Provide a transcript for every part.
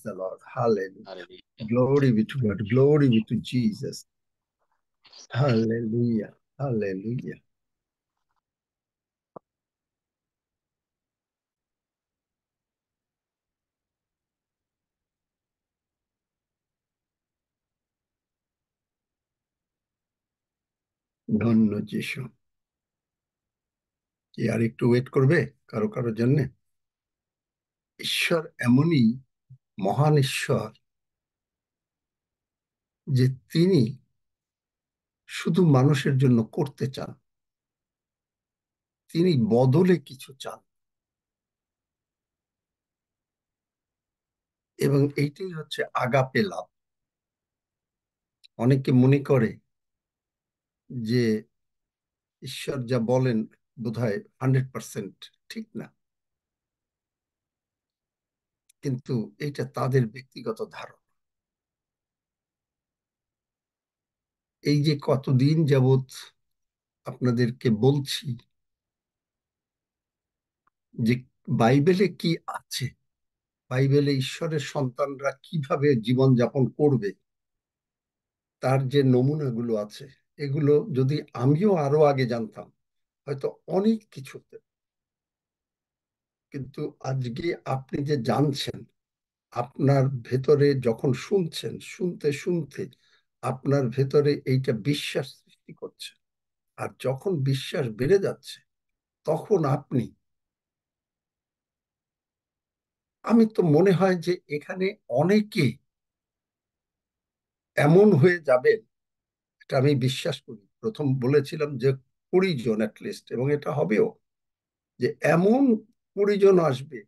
the Lord. Hallelujah. Hallelujah. Glory be to God. Glory be to Jesus. Hallelujah. Hallelujah. ধন্য যিশু। কি আর একটু wait করবে কারো কারো জন্য? ঈশ্বর এমনই মহান ঈশ্বর যে তিনি শুধু মানুষের জন্য করতে চান, তিনি বদলে কিছু চান। এবং এইটাই হচ্ছে আগাপে লাভ। অনেকে মনে করে যে ঈশ্বর যা বলেন বোধহয় 100% ঠিক না, কিন্তু এটা তাদের ব্যক্তিগত ধারণা। এই যে কতদিন যাবৎ আপনাদেরকে বলছি যে বাইবেলে কি আছে, বাইবেলে ঈশ্বরের সন্তানরা কিভাবে জীবনযাপন করবে, তার যে নমুনাগুলো আছে, এগুলো যদি আমিও আরো আগে জানতাম হয়তো অনেক কিছু হতো। কিন্তু আজকে আপনি যে জানছেন, আপনার ভেতরে যখন শুনছেন, শুনতে শুনতে আপনার ভেতরে এইটা বিশ্বাস সৃষ্টি করছে। আর যখন বিশ্বাস বেড়ে যাচ্ছে, তখন আপনি, আমি তো মনে হয় যে এখানে অনেকে এমন হয়ে যাবে, এটা আমি বিশ্বাস করি। প্রথম বলেছিলাম যে 20 জন অ্যাটলিস্ট, এবং এটা হবেও, যে এমন 20 জন আসবে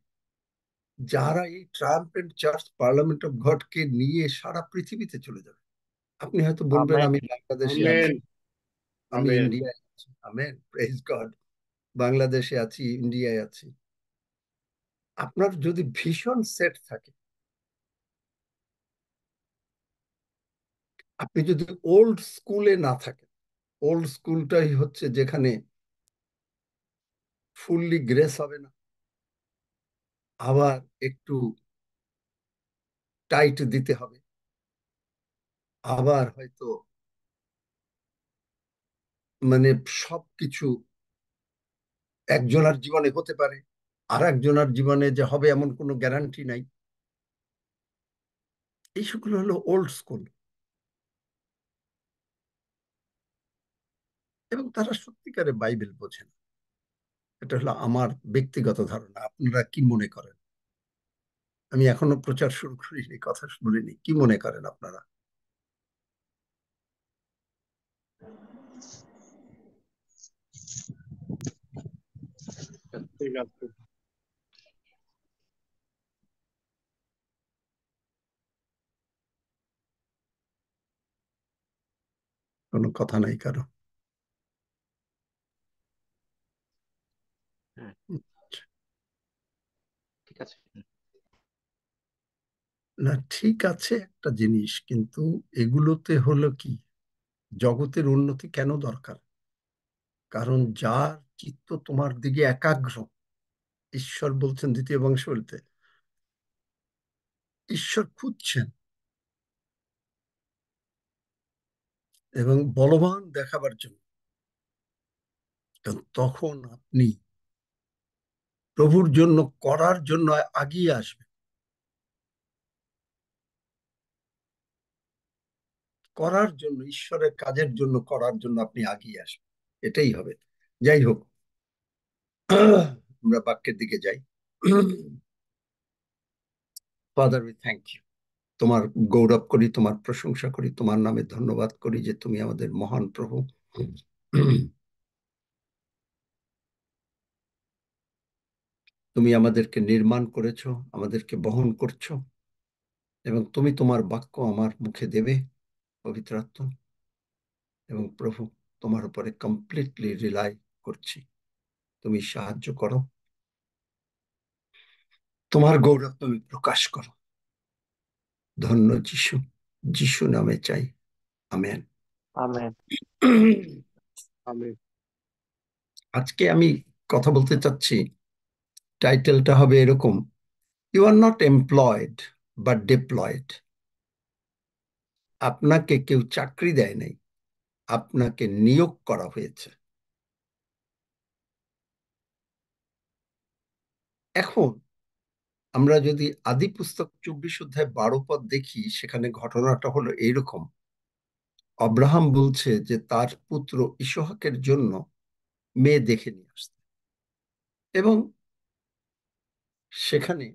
যারা এই ট্রাম্পেন্ট চার্চ পার্লামেন্ট অফ গডকে নিয়ে সারা পৃথিবীতে চলে যাবে। আপনি হয়তো বলবেন আমেন আমি বাংলাদেশে আমেন আছি, আমি আমেন ইন্ডিয়ায় আছি। Amen, praise God. বাংলাদেশে আছি, ইন্ডিয়ায় আছি। আপনার যদি ভীষণ সেট থাকে, আপনি যদি ওল্ড স্কুলে না থাকেন, ওল্ড স্কুলটাই হচ্ছে যেখানে ফুললি গ্রেস হবে না, আবার একটু টাইট দিতে হবে, আবার হয়তো মানে সবকিছু একজনের জীবনে হতে পারে, আর একজনের জীবনে যে হবে এমন কোনো গ্যারান্টি নাই। এই সবগুলো হলো ওল্ড স্কুল, এবং তারা সত্যিকারে বাইবেল বোঝে না। এটা হলো আমার ব্যক্তিগত ধারণা। আপনারা কি মনে করেন? আমি এখনো প্রচার শুরু করিনি, কথা বলিনি, কি মনে করেন আপনারা? ঠিক আছে। কোনো কথা নাই কারো? হ্যাঁ, ঠিক আছে। না, ঠিক আছে একটা জিনিস, কিন্তু এগুলোতে হলো কি, জগতের উন্নতি কেন দরকার? কারণ যার চিত্ত তোমার দিকে একাগ্র, ঈশ্বর বলছেন 2 বংশীতে, ঈশ্বর খুঁজছেন এবং বলবান দেখাবার জন্য। তখন আপনি প্রভুর জন্য করার জন্য আগিয়ে আসবেন, করার জন্য, ঈশ্বরের কাজের জন্য করার জন্য আপনি আগিয়ে আসবেন। এটাই হবে। যাই হোক, আমরা বাক্যের দিকে যাই। Father, we thank you. তোমার গৌরব করি, তোমার প্রশংসা করি, তোমার নামে ধন্যবাদ করি যে তুমি আমাদের মহান প্রভু। তুমি আমাদেরকে নির্মাণ করেছো, আমাদেরকে বহন করছো, এবং তুমি তোমার বাক্য আমার মুখে দেবে, পবিত্র আত্মা। এবং প্রভু, তোমার উপরে কমপ্লিটলি রিলাই করছি, তুমি সাহায্য করো, তোমার গৌরব তুমি প্রকাশ করো। ধন্য যিশু, যিশু নামে চাই, আমেন। আমেন আমেন আজকে আমি কথা বলতে চাচ্ছি, টাইটেলটা হবে এরকম: ইউ আর নট এমপ্লয়েড, বা ডিপ্লয়েড। আপনাকে কেউ চাকরি দেয় নাই, আপনাকে নিয়োগ করা হয়েছে। এখন আমরা যদি আদি পুস্তক 24 অধ্যায় 12 পদ দেখি, সেখানে ঘটনাটা হলো এইরকম। আব্রাহাম বলছে যে তার পুত্র ইসহাকের জন্য মেয়ে দেখে নিয়ে আসতে, এবং সেখানে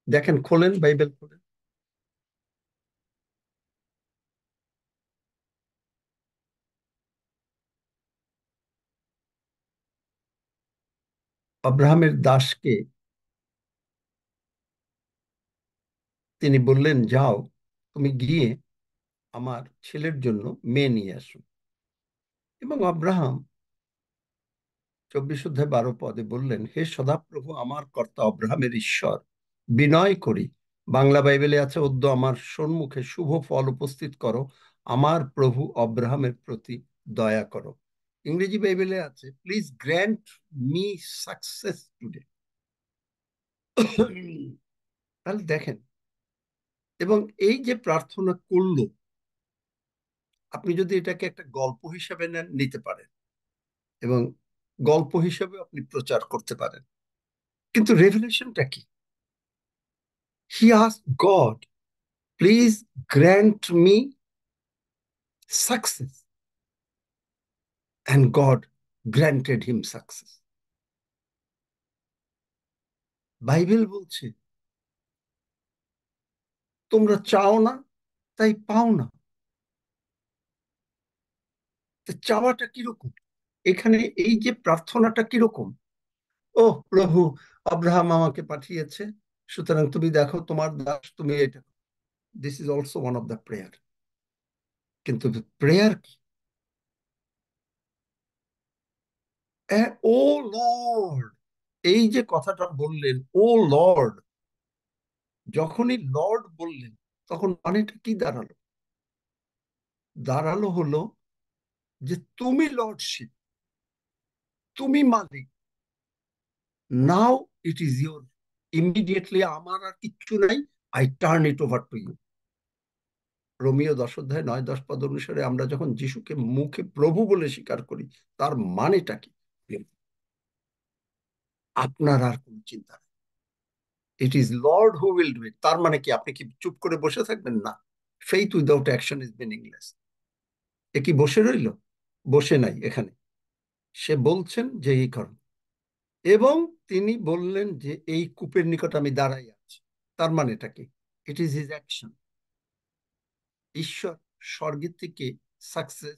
দেখেন, খোলেন, বাইবেল খোলেন। আব্রাহামের দাসকে তিনি বললেন, যাও, তুমি গিয়ে আমার ছেলের জন্য মেয়ে নিয়ে আসো। এবং আব্রাহাম 24 অধ্যায় 12 পদে বললেন, হে সদাপ্রভু আমার কর্তা আব্রাহামের ঈশ্বর, বিনয় করি। বাংলা বাইবেলে আছে, অদ্য আমার সম্মুখে শুভ ফল উপস্থিত করো, আমার প্রভু আব্রাহামের প্রতি দয়া করো। ইংরেজি বাইবেলে আছে, please grant me success today. তাহলে দেখেন, এবং এই যে প্রার্থনা করলো, আপনি যদি এটাকে একটা গল্প হিসেবে নেন, নিতে পারেন, এবং গল্প হিসেবে আপনি প্রচার করতে পারেন। কিন্তু রেভেলেশনটা কি? He asked god, please grant me success, and god granted him success. Bible বলছে, তোমরা চাও না, তাই পাও না। তো চাওয়াটা কিরকম? এখানে এই যে প্রার্থনাটা কিরকম? ও প্রভু, আব্রাহাম আমাকে পাঠিয়েছে, সুতরাং তুমি দেখো তোমার দাস, তুমি এটা। This is also one of the prayer. কিন্তু প্রেয়ার কি? ও লর্ড, এই যে কথাটা বললেন, ও লর্ড, যখনই লর্ড বললেন, তখন মানেটা কি দাঁড়ালো? দাঁড়ালো হলো যে তুমি লর্ডশিপ, তুমি মালিক, now it is your. Immediately আমার আর কিচ্ছু নাই, I turn it over to you. রোমিও 10 অধ্যায় 9-10 পদ অনুসারে আমরা যখন যিশুকে মুখে প্রভু বলে স্বীকার করি, তার মানেটা কি? আপনার আর কোন চিন্তা নেই, it is Lord who will do it. তার মানে কি, আপনি কি চুপ করে বসে থাকবেন? না। Faith without action is meaningless. এ কি বসে রইল? বসে নাই এখানে। সে বলছেন যে এই কারণ, এবং তিনি বললেন যে এই কূপের নিকট আমি দাঁড়াই আছি। তার মানেটা কি? It is his action. ঈশ্বর স্বর্গের থেকে success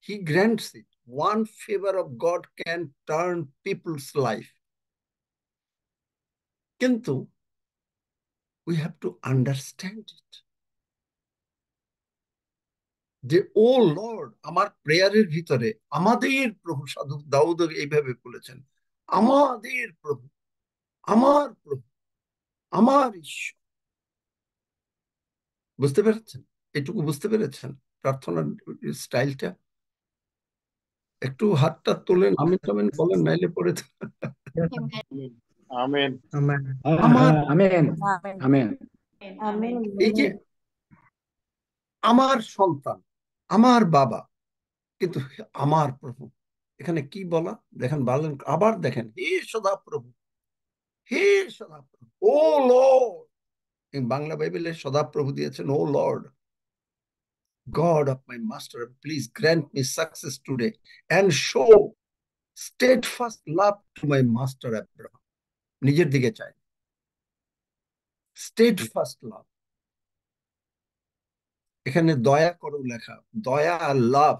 he grants it. One favour of God can turn people's life. কিন্তু we have to understand it, যে ও লর্ড, আমার প্রেয়ারের ভিতরে আমাদের প্রভু, সাধু দাউদ এইভাবে বলেছেন, আমাদের প্রভু, আমার প্রভু, আমার ঈশ্বর। বুঝতে পেরেছেন? এটুকু বুঝতে পেরেছেন প্রার্থনার স্টাইলটা? একটু হাতটা তোলেন, আমিন টামিন বলেন, নাইলে পরে আমেন। Amen. আমার, Amen. Amen. Amen. Amen. এই যে আমার সন্তান, আমার বাবা, কিন্তু আমার প্রভু, এখানে কি বলা দেখেন, বলেন আবার, দেখেন, হে সদা প্রভু, হে সদা প্রভু, ও লর্ড। বাংলা বাইবেলে সদা প্রভু দিয়েছেন, O Lord, God of my master, please grant me success today and show steadfast love to my master Abraham. নিজের দিকে চাই, স্টেডফাস্ট লাভ। এখানে দয়া করো লেখা, দয়া আর লাভ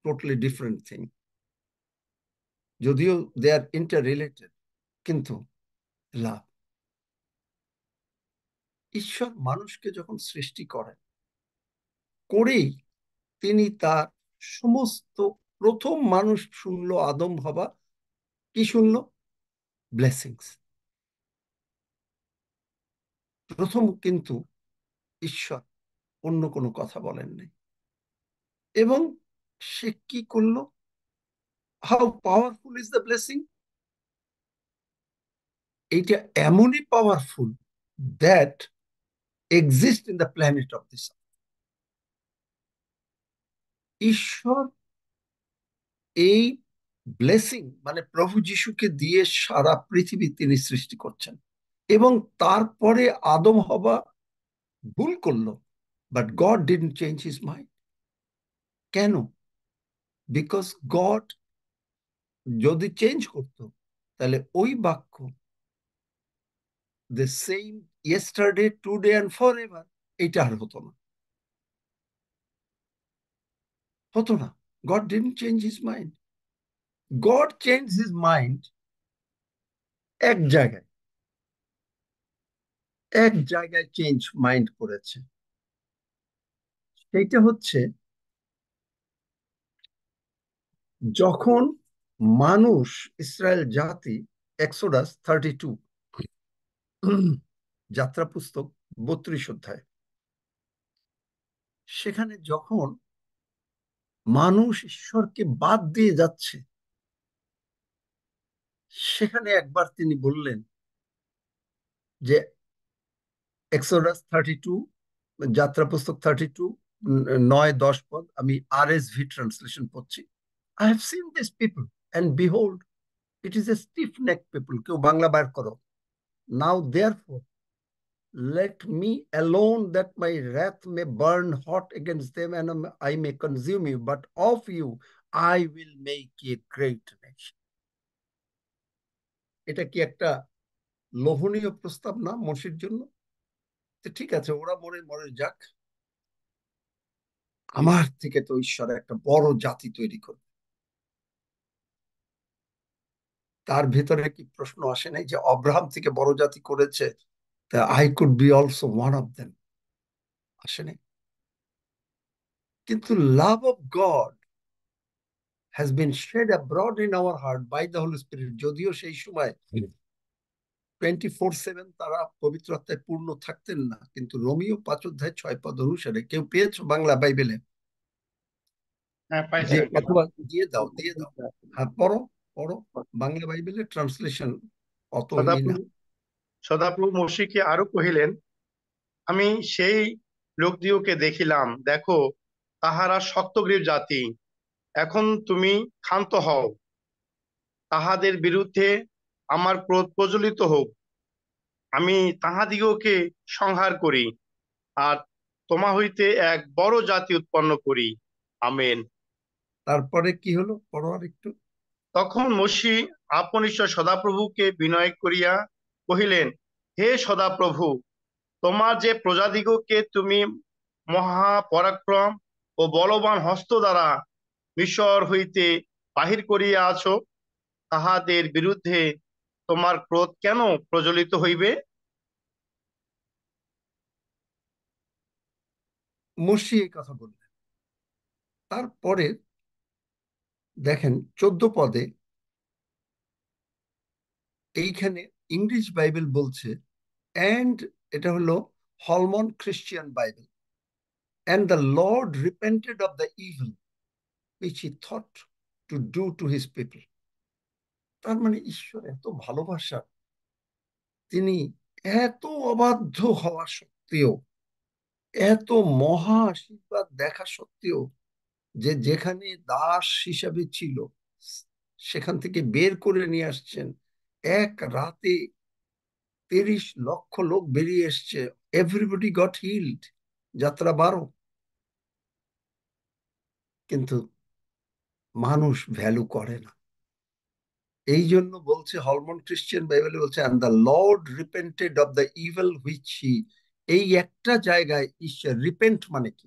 টোটালি ডিফারেন্ট থিং, যদিও দে আর ইন্টার রিলেটেড, কিন্তু লাভ। ঈশ্বর মানুষকে যখন সৃষ্টি করেন, করেই তিনি তার সমস্ত, প্রথম মানুষ শুনলো আদম হওয়া, কি শুনলো? ব্লেসিংস। প্রথম কিন্তু ঈশ্বর অন্য কোনো কথা বলেন নাই। এবং সে কি করলো? How powerful is the blessing? এইটা এমনই powerful that exist in the planet of this. ঈশ্বর এই ব্লেসিং মানে প্রভু যিশুকে দিয়ে সারা পৃথিবী তিনি সৃষ্টি করছেন, এবং তারপরে আদম হওয়া ভুল করলো, but god didn't change his mind. কেন? বিকজ গড যদি চেঞ্জ করতো, তাহলে ওই বাক্য, the same yesterday today and for ever, এটা আর হতো না, হতো না। God didn't change his mind. God change his mind এক জায়গায়, এক জায়গায় চেঞ্জ মাইন্ড করেছে। সেইটা হচ্ছে যখন মানুষ, ইসরায়েল জাতি, এক্সোডাস 32, যাত্রা পুস্তক 32 অধ্যায়, সেখানে যখন মানুষ ঈশ্বরকে বাদ দিয়ে যাচ্ছে, সেখানে একবার তিনি বললেন যে, এক্সোডাস 32, যাত্রা পুস্তক 32, 9-10 পদ, আমি RSV ট্রান্সলেশন পড়ছি। I have seen this people and behold it is a stiff neck people. কেউ বাংলা বার করো। Now therefore let me alone that my wrath may burn hot against them and I may consume you, but of you I will make a great nation. এটা কি একটা লোভনীয় প্রস্তাব না মসির জন্য? ঠিক আছে, ওরা মরে মরে যাক, আমার থেকে তো ঈশ্বর একটা বড় জাতি তৈরি করবে। তার ভেতরে কি প্রশ্ন আসে নাই যে অব্রাহাম থেকে বড় জাতি করেছে, তা I could be also one of them? আসে নাই। কিন্তু love of God has been shed abroad in our heart by the Holy Spirit. যদিও সেই সময় 24/7 তারা পবিত্র আত্মায় পূর্ণ থাকতেন না, কিন্তু রোমিও 5 অধ্যায় 6 পদ অনুসারে, কেউ পেয়েছো বাংলা বাইবেলে? হ্যাঁ, পাইছি যে আঙ্কেল। অথবা দিয়ে দাও, দিয়ে দাও। হ্যাঁ, পড়ো, পড়ো। বাংলা বাইবেলের ট্রান্সলেশন অত ই না। সদাপ্রভু সদাপ্রভু মসিকে আরো কহিলেন, আমি সেই লোকদিওকে দেখিলাম, দেখো তাহারা শক্তগ্রীব জাতি। এখন তুমি ক্ষান্ত হও, তাহাদের বিরুদ্ধে আমার ক্রোধ প্রজ্বলিত হোক, আমি তাহাদিগকে সংহার করি, আর তোমা হইতে এক বড় জাতি উৎপন্ন করি। আমেন। তারপরে কি হলো, পড়ো আর একটু। তখন মসি আপন ঈশ্বর সদাপ্রভুকে বিনয় করিয়া কহিলেন, হে সদাপ্রভু, তোমার যে প্রজাদিগকে তুমি মহাপরাক্রম ও বলবান হস্ত দ্বারা মিশর হইতে বাহির করিয়া আছো, তাহাদের বিরুদ্ধে তোমার ক্রোধ কেন প্রজ্বলিত হইবে? মসি এই কথা বললেন। তারপরে দেখেন 14 পদে, এইখানে ইংলিশ বাইবেল বলছে, অ্যান্ড, এটা হলো Holman Christian Bible, and the Lord repented of the evil which he thought to do to his people. তার মানে ঈশ্বর এত ভালোবাসা, তিনি এত অবাধ্য হওয়া সত্ত্বেও, এত মহা আশীর্বাদ দেখা সত্ত্বেও, যে যেখানে দাস হিসাবে ছিল সেখান থেকে বের করে নিয়ে আসছেন। এক রাতে 30 লক্ষ লোক বেরিয়ে এসছে, এভরিবডি গট হিলড, যাত্রা 12। কিন্তু মানুষ ভ্যালু করে না। এই জন্য বলছে, হলমন খ্রিস্টিয়ান বাইবেলে বলছে, and the Lord repented of the evil which he. এই একটা জায়গায় ঈশ্বর রিপেন্ট মানে কি?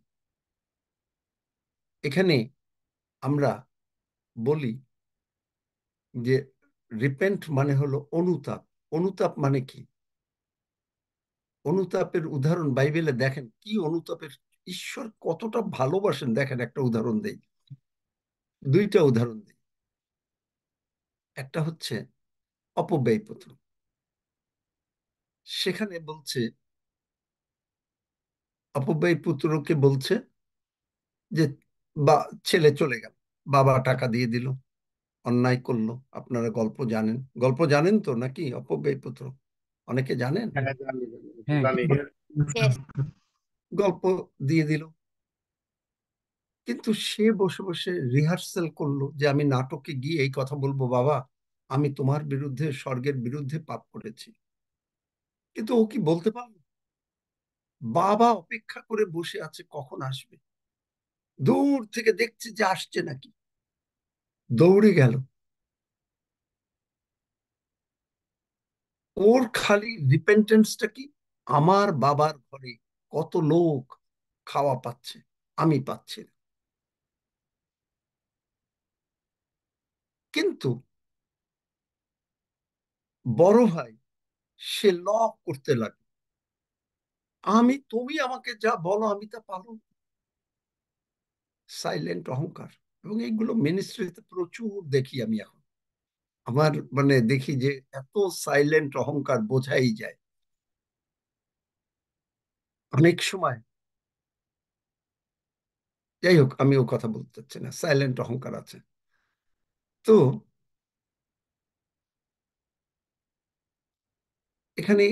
এখানে আমরা বলি যে রিপেন্ট মানে হলো অনুতাপ। অনুতাপ মানে কি? অনুতাপের উদাহরণ বাইবেলে দেখেন কি অনুতাপের, ঈশ্বর কতটা ভালোবাসেন দেখেন। একটা উদাহরণ দেই, দুইটা উদাহরণ দিই। একটা হচ্ছে অপব্যয় পুত্র। সেখানে বলছে, অপব্যয় পুত্রকে বলছে যে, বা ছেলে চলে গেল, বাবা টাকা দিয়ে দিল, অন্যায় করলো। আপনারা গল্প জানেন, গল্প জানেন তো নাকি? অপব্যয় পুত্র অনেকে জানেন। হ্যাঁ, জানি হ্যাঁ, জানি। Yes. গল্প দিয়ে দিল, কিন্তু সে বসে বসে রিহার্সেল করলো যে আমি নাটকে গিয়ে এই কথা বলবো, বাবা আমি তোমার বিরুদ্ধে, স্বর্গের বিরুদ্ধে পাপ করেছি। কিন্তু ও কি বলতে পারলো? বাবা অপেক্ষা করে বসে আছে কখন আসবে, দূর থেকে দেখছে যে আসছে নাকি, দৌড়ে গেল। ওর খালি রিপেন্টেন্সটা কি, আমার বাবার ঘরে কত লোক খাওয়া পাচ্ছে, আমি পাচ্ছি না। কিন্তু বড় ভাই সে লক করতে লাগে, তুমি আমাকে যা বলো আমি তা পালন। সাইলেন্ট অহংকার। এবং এইগুলো মিনিস্ট্রিতে প্রচুর দেখি আমি এখন। আমার মানে দেখি যে এত সাইলেন্ট অহংকার বোঝাই যায় অনেক সময়। যাই হোক, আমি ও কথা বলতে চাচ্ছি না, সাইলেন্ট অহংকার আছে। তো এখানে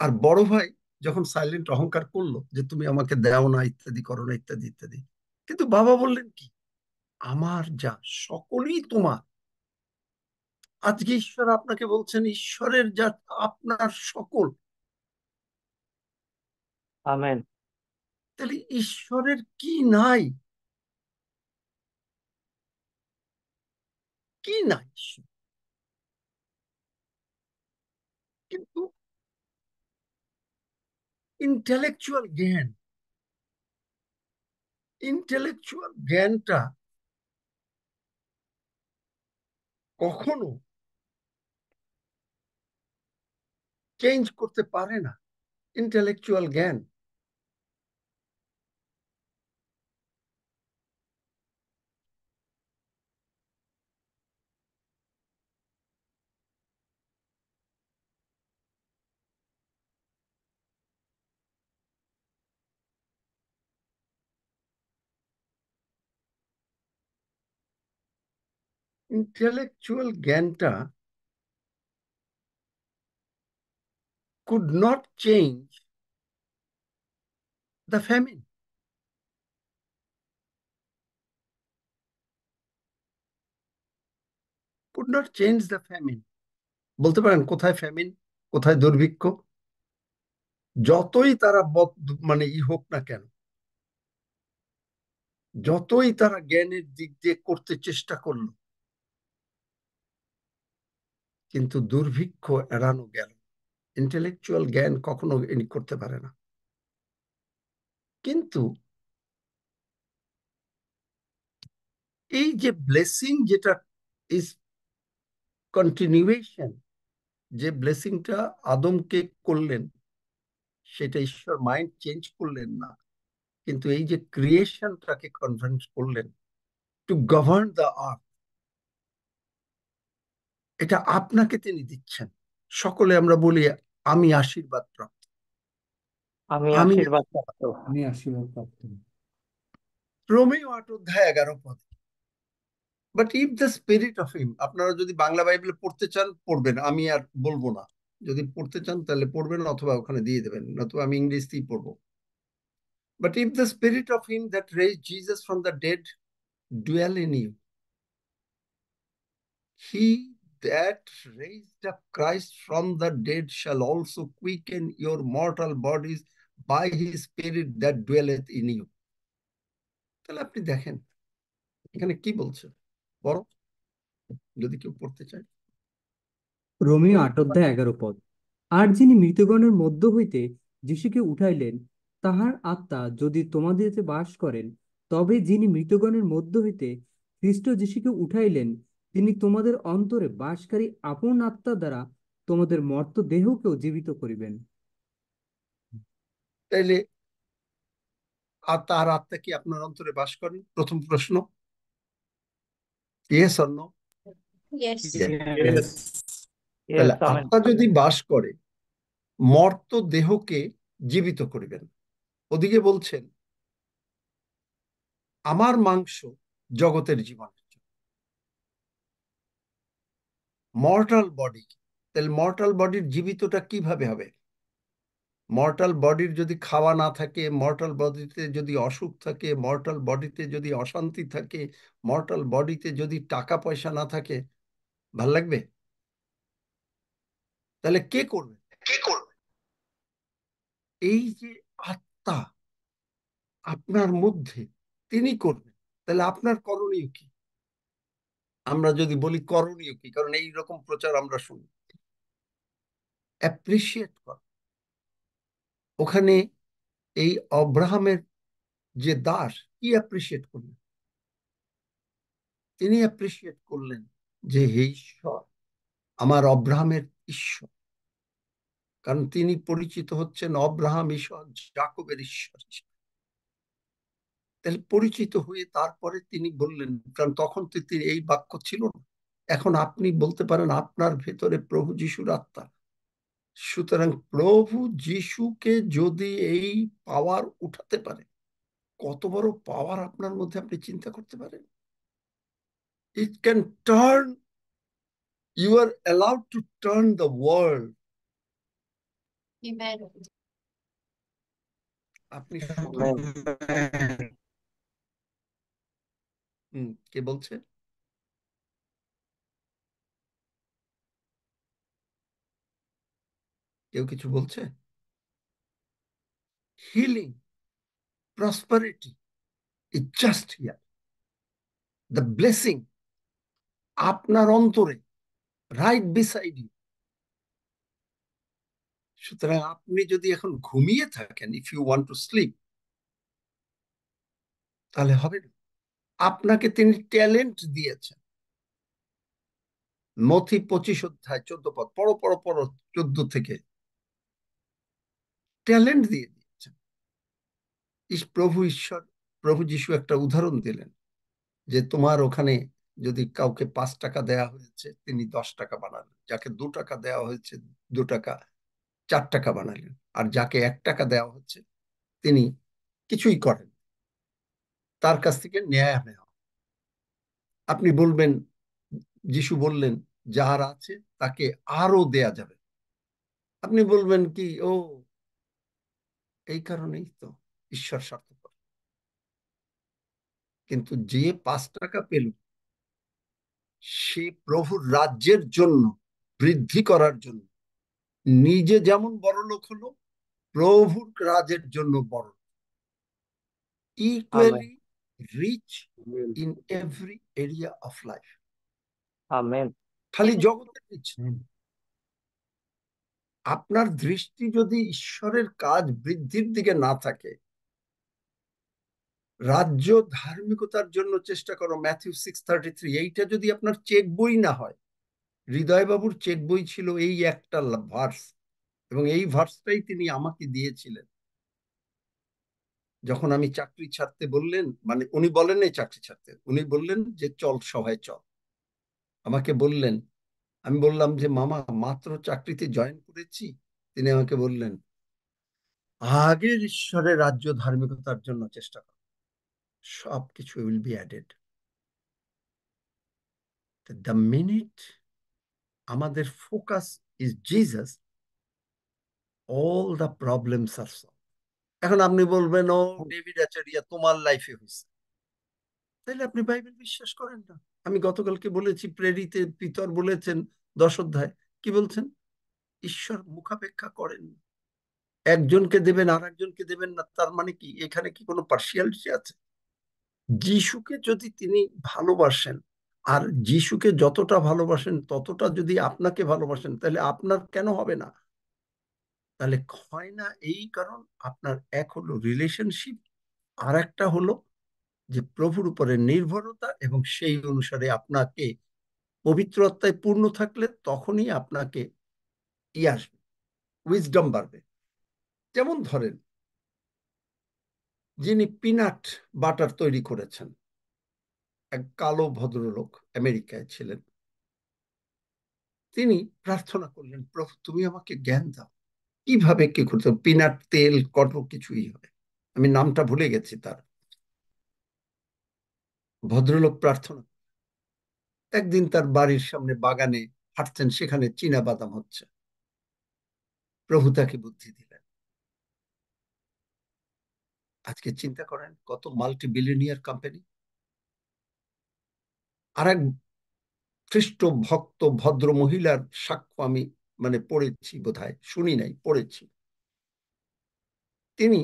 আর বড় ভাই যখন সাইলেন্ট অহংকার করলো যে তুমি আমাকে দাও না, ইত্যাদি করো না, ইত্যাদি ইত্যাদি, কিন্তু বাবা বললেন কি, আমার যা সকলই তোমার। আজকে ঈশ্বর আপনাকে বলছেন ঈশ্বরের যা আপনার সকল। Amen. তাহলে ঈশ্বরের কি নাই? কি নাই ঈশ্বর? কিন্তু ইন্টেলেকচুয়াল জ্ঞান, ইন্টেলেকচুয়াল জ্ঞানটা কখনো চেঞ্জ করতে পারে না। ইন্টেলেকচুয়াল জ্ঞান ইন্টেলেকচুয়াল জ্ঞানটা could not change the famine, could not change the famine। বলতে পারেন কোথায় ফ্যামিন, কোথায় দুর্ভিক্ষ? যতই তারা মানে হোক না কেন, যতই তারা জ্ঞানের দিক দিয়ে করতে চেষ্টা করলো, কিন্তু দুর্ভিক্ষ এড়ানো গেল। ইন্টেলেকচুয়াল জ্ঞান কখনো করতে পারে না। কিন্তু এই যে ব্লেসিং, যেটা ইজ কন্টিনিউয়েশন, যে ব্লেসিংটা আদমকে করলেন, সেটা ঈশ্বর মাইন্ড চেঞ্জ করলেন না, কিন্তু এই যে ক্রিয়েশনটাকে কনভিন্স করলেন টু গভর্ন দ্য আর্থ, এটা আপনাকে তিনি দিচ্ছেন। সকলে আমরা বলি আমি আশীর্বাদ প্রাপ্ত, আমি আমি আশীর্বাদ প্রাপ্ত। আমি আশীর্বাদ প্রাপ্ত। রোমিও 8 অধ্যায় 11 পদ। But if the spirit of হিম, আপনারা যদি বাংলা বাইবেলে পড়তে চান পড়বেন, আমি আর বলবো না। যদি পড়তে চান তাহলে পড়বেন, অথবা ওখানে দিয়ে দেবেন, নতুবা আমি ইংরেজিতেই পড়বো। But if the spirit of him that raised Jesus from the dead dwell in you, he that raised up Christ from the dead shall also quicken your mortal bodies by his spirit that dwelleth in you। তাহলে আপনি দেখেন এখানে কি বলছে, বড় যদি কেউ পড়তে চায়। রোমিও 8 অধ্যায় 11 পদ। আর যিনি মৃতগণের মধ্য হইতে যিশুকে উঠাইলেন, তাহার আত্মা যদি তোমাদেরতে বাস করেন, তবে যিনি মৃতগণের মধ্য হইতে খ্রিস্ট যিশুকে উঠাইলেন, তিনি তোমাদের অন্তরে বাসকারী আপন আত্মা দ্বারা তোমাদের মর্ত দেহকেও জীবিত করিবেন। তাইলে আর তার আত্মা কি আপনার অন্তরে বাস করে? প্রথম প্রশ্ন, yes or no? Yes. Yes. Yes, তাহলে amen. আত্মা যদি বাস করে, মর্ত দেহকে জীবিত করিবেন। ওদিকে বলছেন আমার মাংস জগতের জীবনের জন্য। Mortal body. তাহলে মর্টাল বডির জীবিতটা কিভাবে হবে? মর্টাল বডির যদি খাওয়া না থাকে, মর্টাল বডিতে যদি অসুখ থাকে, মর্টাল বডিতে যদি অশান্তি থাকে, মর্টাল বডিতে যদি টাকা পয়সা না থাকে, ভাল লাগবে? তাহলে কে করবে? কি করবে? এই যে আত্মা আপনার মধ্যে, তিনি করবেন। তাহলে আপনার করণীয় কি? আমরা যদি বলি করণীয় কি, কারণ এই রকম প্রচার আমরা শুনি, অ্যাপ্রিসিয়েট কর। ওখানে এই অব্রাহামের যে দাস, কি অ্যাপ্রিসিয়েট করলেন? তিনি অ্যাপ্রিসিয়েট করলেন যে হে ঈশ্বর, আমার অব্রাহামের ঈশ্বর। কারণ তিনি পরিচিত হচ্ছেন অব্রাহাম ঈশ্বর, জাকবের ঈশ্বর হিসেবে। তাহলে পরিচিত হয়ে তারপরে তিনি বললেন, কারণ তখন তো তিনি এই বাক্য ছিল না। এখন আপনি বলতে পারেন আপনার ভেতরে প্রভু যিশুর আত্মা। সুতরাং প্রভু যিশুকে যদি এই পাওয়ার উঠাতে পারে, কত বড় পাওয়ার আপনার মধ্যে, আপনি চিন্তা করতে পারেন? It can turn, you are allowed to turn the world. Amen. আপনি শুধু কে বলছে? কেউ কিছু বলছে? Healing, prosperity is just here. The blessing আপনার অন্তরে, রাইট বিসাইড ইউ। সুতরাং আপনি যদি এখন ঘুমিয়ে থাকেন, if you want to sleep, তাহলে হবে না। আপনাকে তিনি ট্যালেন্ট দিয়েছেন। মথি 25 অধ্যায় 14 পদ, পড়ো পড়ো পড়ো, 14 থেকে। ট্যালেন্ট দিয়ে দিয়েছেন। প্রভু ঈশ্বর, প্রভু যিশু একটা উদাহরণ দিলেন যে তোমার ওখানে যদি কাউকে 5 টাকা দেওয়া হয়েছে, তিনি 10 টাকা বানালেন। যাকে 2 টাকা দেওয়া হয়েছে, 2 টাকা 4 টাকা বানালেন। আর যাকে 1 টাকা দেওয়া হচ্ছে, তিনি কিছুই করেন, তার কাছ থেকে ন্যায় নেওয়া। আপনি বলবেন, যিশু বললেন যার আছে তাকে আরো দেয়া যাবে। আপনি বলবেন কি, ও এই কারণেই তো ঈশ্বর স্বার্থপর। কিন্তু যে 5 টাকা পেল, সে প্রভুর রাজ্যের জন্য, বৃদ্ধি করার জন্য, নিজে যেমন বড় লোক হলো, প্রভুর কাজের জন্য বড়, Amen. Equally rich in every area of life. Amen. খালি Amen. জগতের রিচ। আপনার দৃষ্টি যদি ঈশ্বরের কাজ বৃদ্ধির দিকে না থাকে, রাজ্য ধার্মিকতার জন্য চেষ্টা করো, ম্যাথিউ 6:33, এইটা যদি আপনার চেক বই না হয়। হৃদয়বাবুর চেক বই ছিল এই একটা ভার্স, এবং এই ভার্সটাই তিনি আমাকে দিয়েছিলেন যখন আমি চাকরি ছাড়তে বললেন। মানে উনি বলেন এই চাকরি ছাড়তে, উনি বললেন যে চল সভায় চল। আমাকে বললেন, আমি বললাম যে মামা মাত্র চাকরিতে জয়েন করেছি। তিনি আমাকে বললেন, আগের ঈশ্বরের রাজ্য ধার্মিকতার জন্য চেষ্টা কর, সবকিছু will be added. The minute আমাদের focus is Jesus, all the problems are solve. এখন আপনি বলবেন, ও ডেভিড আচারিয়া তোমার লাইফে হয়েছে, তাহলে আপনি বাইবেল বিশ্বাস করেন না। আমি গতকালকে বলেছি, প্রেরিতে পিতর বলেছেন 10 অধ্যায়, কি বলছেন? ঈশ্বর মুখাপেক্ষা করেন না। একজনকে দেবেন আর একজনকে দেবেন না, তার মানে কি এখানে কি কোনো পার্সিয়ালিটি আছে? যিশুকে যদি তিনি ভালোবাসেন, আর যিশুকে যতটা ভালোবাসেন ততটা যদি আপনাকে ভালোবাসেন, তাহলে আপনার কেন হবে না? তাহলে হয় না, এই কারণ আপনার এক হলো রিলেশনশিপ, আর একটা হলো যে প্রভুর উপরে নির্ভরতা, এবং সেই অনুসারে আপনাকে পবিত্র আত্মায় পূর্ণ থাকলে তখনই আপনাকে আসবে, উইজডম বাড়বে। যেমন ধরেন, যিনি পিনাট বাটার তৈরি করেছেন, এক কালো ভদ্রলোক, আমেরিকায় ছিলেন। তিনি প্রার্থনা করলেন, প্রভু তুমি আমাকে জ্ঞান দাও, কিভাবে কি করতে পিনাট তেল কত কিছুই হয়, আমি নামটা ভুলে গেছি তার। ভদ্রলোক প্রার্থনা, একদিন তার বাড়ির সামনে বাগানে হাঁটছেন, সেখানে চীনা বাদাম হচ্ছে। প্রভু তাকে বুদ্ধি দিলেন। আজকে চিন্তা করেন কত মাল্টি বিলিয়নিয়ার কোম্পানি। আর এক খ্রিস্ট ভক্ত ভদ্র মহিলার সাক্ষ্য আমি পড়েছি, বোধহয় শুনি নাই, পড়েছি। তিনি,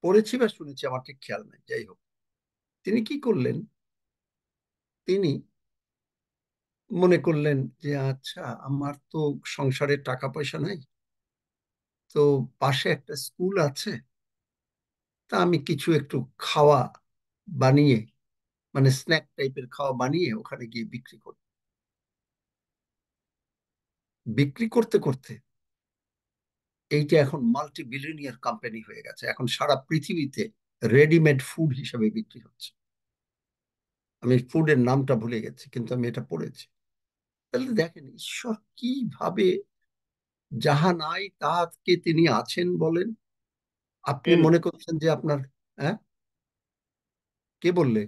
পড়েছি বা শুনেছি আমার ঠিক খেয়াল নাই, যাই হোক, তিনি কি করলেন, তিনি মনে করলেন যে আচ্ছা আমার তো সংসারে টাকা পয়সা নাই, তো পাশে একটা স্কুল আছে, তা আমি কিছু একটু খাওয়া বানিয়ে, স্ন্যাক টাইপের খাওয়া বানিয়ে ওখানে গিয়ে বিক্রি করি। বিক্রি করতে করতে এইটা এখন মাল্টি বিলিয়নিয়ার কোম্পানি হয়ে গেছে। এখন সারা পৃথিবীতে রেডিমেড ফুড হিসেবে বিক্রি হচ্ছে। আমি ফুডের নামটা ভুলে গেছি, কিন্তু আমি এটা পড়েছি। তাহলে দেখেন ঈশ্বর কিভাবে যাহা নাই তাহাকে তিনি আছেন বলেন। আপনি আমেন। মনে করছেন যে আপনার, হ্যাঁ, কে বললে,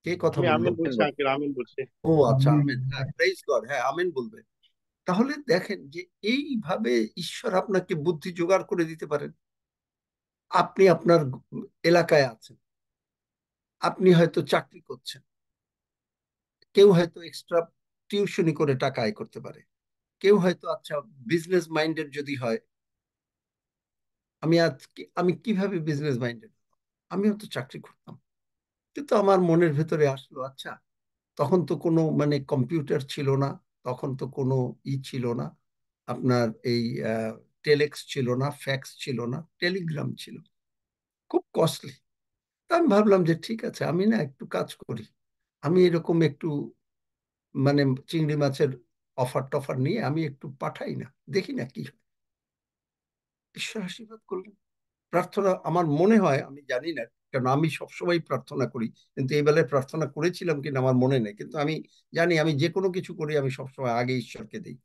কে কথা আমি বললো? আমেন বলছি, আঙ্কেল আমেন বলছি। ও আচ্ছা, আমেন, হ্যাঁ, প্রেজ গড, হ্যাঁ আমেন বলবে। তাহলে দেখেন যে এইভাবে ঈশ্বর আপনাকে বুদ্ধি জোগাড় করে দিতে পারেন। আপনি আপনার এলাকায় আছেন, আপনি হয়তো চাকরি করছেন, কেউ হয়তো এক্সট্রা টিউশনি করে টাকা আয় করতে পারে, কেউ হয়তো আচ্ছা বিজনেস মাইন্ডেড যদি হয়। আমি কিভাবে বিজনেস মাইন্ডেড, আমিও তো চাকরি করতাম, কিন্তু আমার মনের ভেতরে আসলো আচ্ছা, তখন তো কোনো কম্পিউটার ছিল না, তখন তো কোনো ছিল না, আপনার এই টেলেক্স ছিল না, ফ্যাক্স ছিল না, টেলিগ্রাম ছিল, খুব কস্টলি। আমি ভাবলাম যে ঠিক আছে, আমি না একটু কাজ করি, আমি এরকম একটু মানে চিংড়ি মাছের অফার টফার নিয়ে আমি একটু পাঠাই না, দেখি না কি হয়। ঈশ্বর আশীর্বাদ করলেন। প্রার্থনা, আমার মনে হয়, আমি জানি না, কারণ আমি সবসময় প্রার্থনা করি, কিন্তু এই বেলায় প্রার্থনা করেছিলাম কিনা আমার মনে নেই, কিন্তু আমি জানি আমি যে কোনো কিছু করি আমি সবসময় আগে ঈশ্বরকে দিই,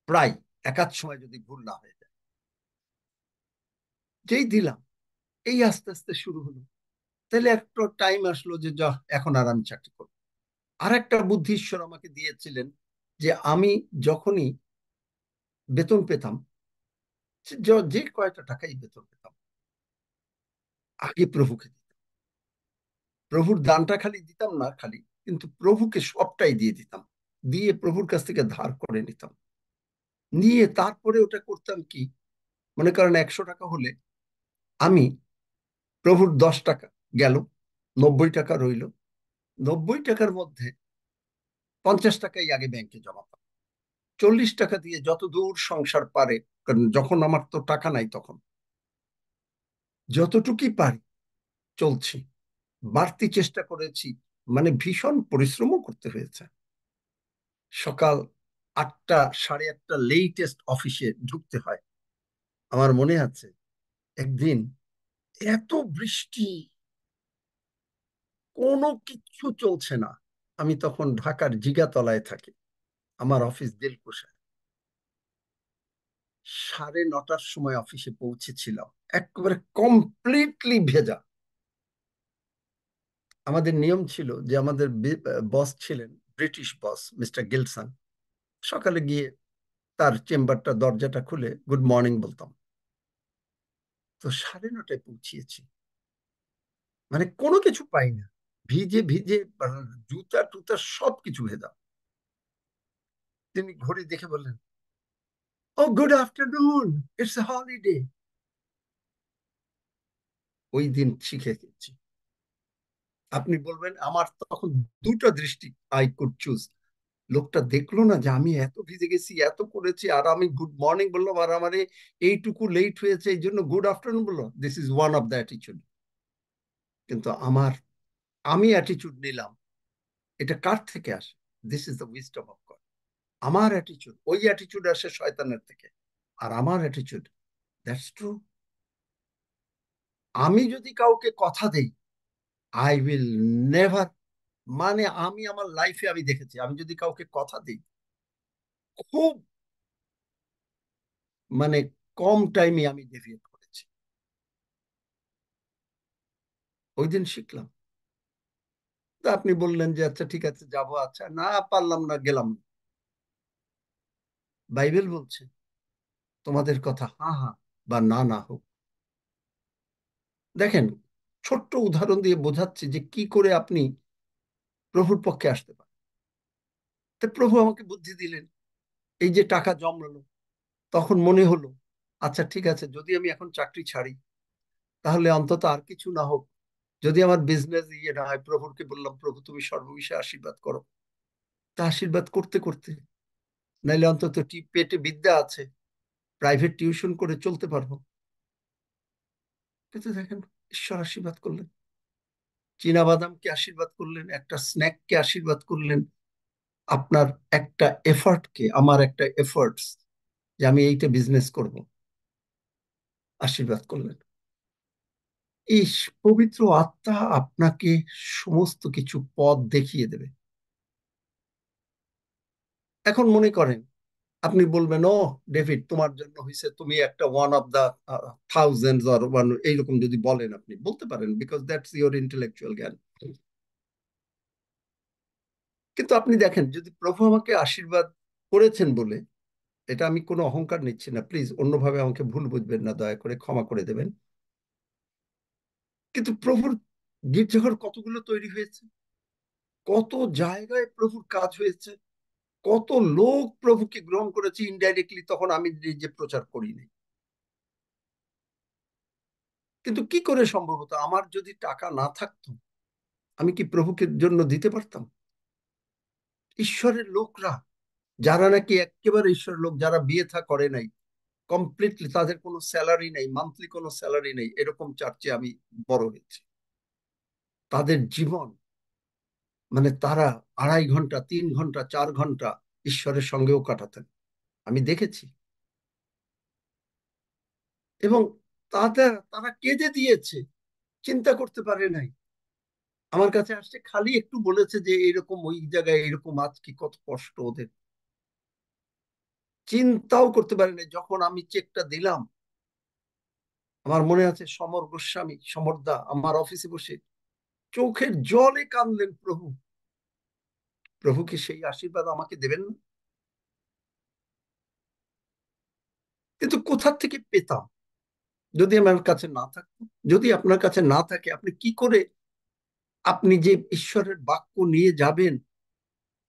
প্রায় একাধ সময় যদি ভুল না হয়ে যায়। যেই দিলাম, এই আস্তে আস্তে শুরু হলো। তাহলে একটা টাইম আসলো যে যা, এখন আর আমি চাকরি করবো। আর একটা বুদ্ধি ঈশ্বর আমাকে দিয়েছিলেন, যে আমি যখনই বেতন পেতাম, যে কয়টা টাকাই বেতন পেতাম, আগে প্রভুকে দিতাম। প্রভুর দানটা খালি দিতাম না খালি, কিন্তু প্রভুকে সবটাই দিয়ে দিতাম, দিয়ে প্রভুর কাছ থেকে ধার করে নিতাম, নিয়ে তারপরে ওটা করতাম কি, মনে করেন 100 টাকা হলে আমি প্রভুর 10 টাকা গেল, 90 টাকা রইল, 90 টাকার মধ্যে 50 টাকাই আগে ব্যাংকে জমাতাম, 40 টাকা দিয়ে যত দূর সংসার পারে, কারণ যখন আমার তো টাকা নাই তখন যতটুকুই পারি চলছি, বাড়তি চেষ্টা করেছি, ভীষণ পরিশ্রমও করতে হয়েছে। সকাল 8টা, 8:30 লেটেস্ট অফিসে ঢুকতে হয়। আমার মনে আছে একদিন এত বৃষ্টি, কোনো কিছু চলছে না। আমি তখন ঢাকার জিগাতলায় থাকি, আমার অফিস দিলকুশায়। 9:30টার সময় অফিসে পৌঁছেছিলাম, একেবারে কমপ্লিটলি ভেজা। আমাদের নিয়ম ছিল যে আমাদের বস ছিলেন ব্রিটিশ বস, মিস্টার গিলসন। সকালে গিয়ে তার চেম্বারটা দরজাটা খুলে গুড মর্নিং বলতাম। তো 9:30টায় পৌঁছিয়েছি, কোনো কিছু পাই না, ভিজে ভিজে, জুতা টুতা সবকিছু ভেজা। তিনি ঘড়ি দেখে বললেন, oh good afternoon, it's a holiday. ওই দিন শিখে গেছি। আপনি বলবেন আমার তখন দুটো দৃষ্টি, আই কুড চুজ। লোকটা দেখলো না যে আমি এত ভিজে গেছি, এত করেছি, আর আমি গুড মর্নিং বললাম, আর আমার এইটুকু লেট হয়েছে এই জন্য গুড আফটারনুন বললো। This is one of the অ্যাটিচিউড। কিন্তু আমি অ্যাটিচিউড নিলাম, এটা কার থেকে আসে? This is the wisdom of God. আমার অ্যাটিচিউড, ওই অ্যাটিচিউড আসে শয়তানের থেকে, আর আমার অ্যাটিচিউড, দ্যাটস ট্রু। আমি যদি কাউকে কথা দেই, আই উইল নেভার, আমি আমার লাইফে আমি দেখেছি, আমি যদি কাউকে কথা দিই, খুব মানে কম টাইমে আমি ডেভিয়েট করেছি। ওই দিন শিখলাম তা আপনি বললেন যে আচ্ছা ঠিক আছে যাবো, আচ্ছা না পারলাম না গেলাম না। বাইবেল বলছে তোমাদের কথা হ্যাঁ হ্যাঁ বা না না হোক। দেখেন, ছোট্ট উদাহরণ দিয়ে বোঝাচ্ছি যে কি করে আপনি প্রভুর পক্ষে আসতে পারেন। তো প্রভু আমাকে বুদ্ধি দিলেন, এই যে টাকা জমালো, তখন মনে হলো আচ্ছা ঠিক আছে যদি আমি এখন চাকরি ছাড়ি তাহলে অন্তত আর কিছু না হোক, যদি আমার বিজনেস ইয়ে না হয়, প্রভুকে বললাম প্রভু তুমি সর্ববিষয়ে আশীর্বাদ করো। তা আশীর্বাদ করতে করতে নাইলে অন্তত পেটে বিদ্যা আছে, প্রাইভেট টিউশন করে চলতে পারবো। কিন্তু দেখেন, ঈশ্বর আশীর্বাদ করলেন, চীনা বাদামকে আশীর্বাদ করলেন, একটা স্ন্যাককে আশীর্বাদ করলেন, আপনার একটা এফার্টকে, আমার একটা এফার্টস যে আমি এইটা বিজনেস করব, আশীর্বাদ করলেন। এই পবিত্র আত্মা আপনাকে সমস্ত কিছু পথ দেখিয়ে দেবে। এখন মনে করেন আপনি বলবেন ও ডেভিড তোমার জন্য হয়েছে, তুমি একটা one of the thousands or one, এইরকম যদি বলেন আপনি বলতে পারেন, বিকজ দ্যাটস ইওর ইন্টেলেকচুয়াল জ্ঞান। কিন্তু আপনি দেখেন, যদি প্রভু আমাকে আশীর্বাদ করেছেন বলে, এটা আমি কোনো অহংকার নিচ্ছি না, প্লিজ অন্যভাবে আমাকে ভুল বুঝবেন না, দয়া করে ক্ষমা করে দেবেন। কিন্তু প্রভুর গির্জাঘর কতগুলো তৈরি হয়েছে, কত জায়গায় প্রভুর কাজ হয়েছে, কত লোক প্রভুকে গ্রহণ করেছে ইনডাইরেক্টলি, তখন আমি নিজে প্রচার করিনি। কিন্তু কি করে সম্ভব হতো? আমার যদি টাকা না থাকতো আমি কি প্রভুকে জন্য দিতে পারতাম? ঈশ্বরের লোকরা, যারা নাকি একেবারে ঈশ্বরের লোক, যারা বিয়ে থা করে নাই, কমপ্লিটলি তাদের কোনো স্যালারি নেই, মান্থলি কোনো স্যালারি নেই, এরকম চার্চে আমি বড় হয়েছি। তাদের জীবন মানে তারা 2.5 ঘন্টা 3 ঘন্টা 4 ঘন্টা ঈশ্বরের সঙ্গেও কাটাতেন, আমি দেখেছি। এবং তাদের তারা কেঁদে দিয়েছে, চিন্তা করতে পারে নাই। আমার কাছে আসছে খালি একটু বলেছে যে এরকম ওই জায়গায় এরকম আজকে কত কষ্ট ওদের, চিন্তাও করতে পারে নাই। যখন আমি চেকটা দিলাম, আমার মনে আছে সমর গোস্বামী, সমরদা আমার অফিসে বসে চোখের জলে কাঁদলেন, প্রভু, প্রভু কি সেই আশীর্বাদ আমাকে দেবেন না? কিন্তু কোথা থেকে পেতাম যদি আমার কাছে না থাকতো? যদি আপনার কাছে না থাকে, আপনি কি করে, আপনি যে ঈশ্বরের বাক্য নিয়ে যাবেন,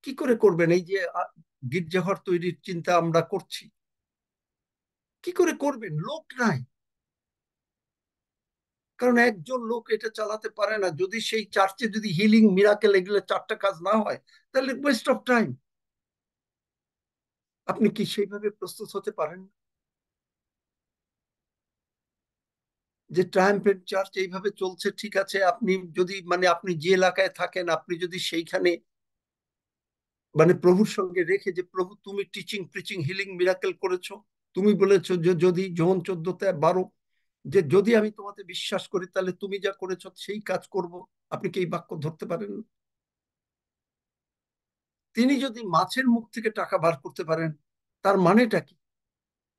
কি করে করবেন? এই যে গির্জাঘর তৈরির চিন্তা আমরা করছি, কি করে করবেন? লোক নাই, কারণ একজন লোক এটা চালাতে পারে না। যদি সেই চার্চে যদি হিলিং মিরাকেল এগুলো 4টা কাজ না হয়, তাহলে ওয়েস্ট অফ টাইম। আপনি কি সেইভাবে প্রস্তুত হতে পারেন না? যে ট্রায়াম্ফেন্ট চার্চ এইভাবে চলছে, ঠিক আছে, আপনি যদি মানে আপনি যে এলাকায় থাকেন, আপনি যদি সেইখানে মানে প্রভুর সঙ্গে রেখে, যে প্রভু তুমি টিচিং প্রিচিং হিলিং মিরাকেল করেছো, তুমি বলেছো যে যদি জন 14:12, যে যদি আমি তোমাতে বিশ্বাস করি তাহলে তুমি যা করেছো সেই কাজ করব, আপনি কি এই বাক্য ধরতে পারেন না? তিনি যদি মাছের মুখ থেকে টাকা বার করতে পারেন, তার মানেটা কি?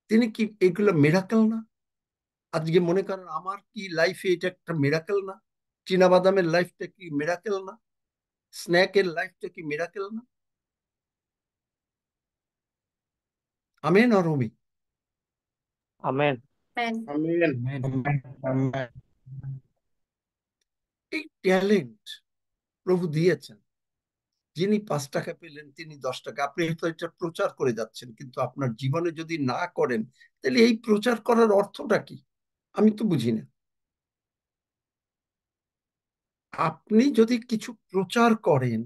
তিনি কি এগুলো মিরাকেল না? আজকে মনে করেন আমার কি লাইফে এটা একটা মিরাকেল না? চীনাবাদামের লাইফটা কি মিরাকেল না? স্ন্যাকের লাইফটা কি মিরাকেল না? আমেন আর অমি। Amen. আমেন। এই ট্যালেন্ট প্রভু দিয়েছেন। যিনি 5 টাকা পেলেন তিনি 10 টাকা, আপনি হয়তো এটা প্রচার করে যাচ্ছেন, কিন্তু আপনার জীবনে যদি না করেন তাহলে এই প্রচার করার অর্থটা কি? আমি তো বুঝি না। আপনি যদি কিছু প্রচার করেন,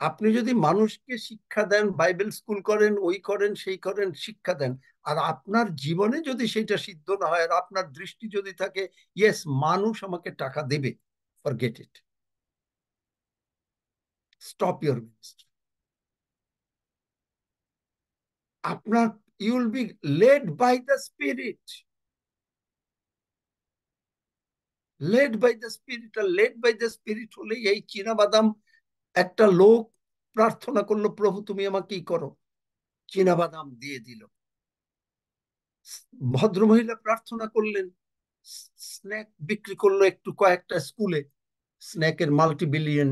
আপনি যদি মানুষকে শিক্ষা দেন, বাইবেল স্কুল করেন, ওই করেন সেই করেন, শিক্ষা দেন, আর আপনার জীবনে যদি সেটা সিদ্ধ না হয়, আর আপনার দৃষ্টি যদি থাকে ইয়েস মানুষ আমাকে টাকা দেবে, forget it, stop your ministry. আপনার you will be led by the spirit, led by the spirit. আর লেড বাই দ্য স্পিরিট হলেই এই চীনাবাদাম, একটা লোক প্রার্থনা করলো প্রভু তুমি আমাকে কি করো, চীনাবাদাম দিয়ে দিল। ভদ্রমহিলা প্রার্থনা করলেন, স্ন্যাক বিক্রি করলো একটু কয়েকটা স্কুলে, স্ন্যাকের মাল্টি বিলিয়ন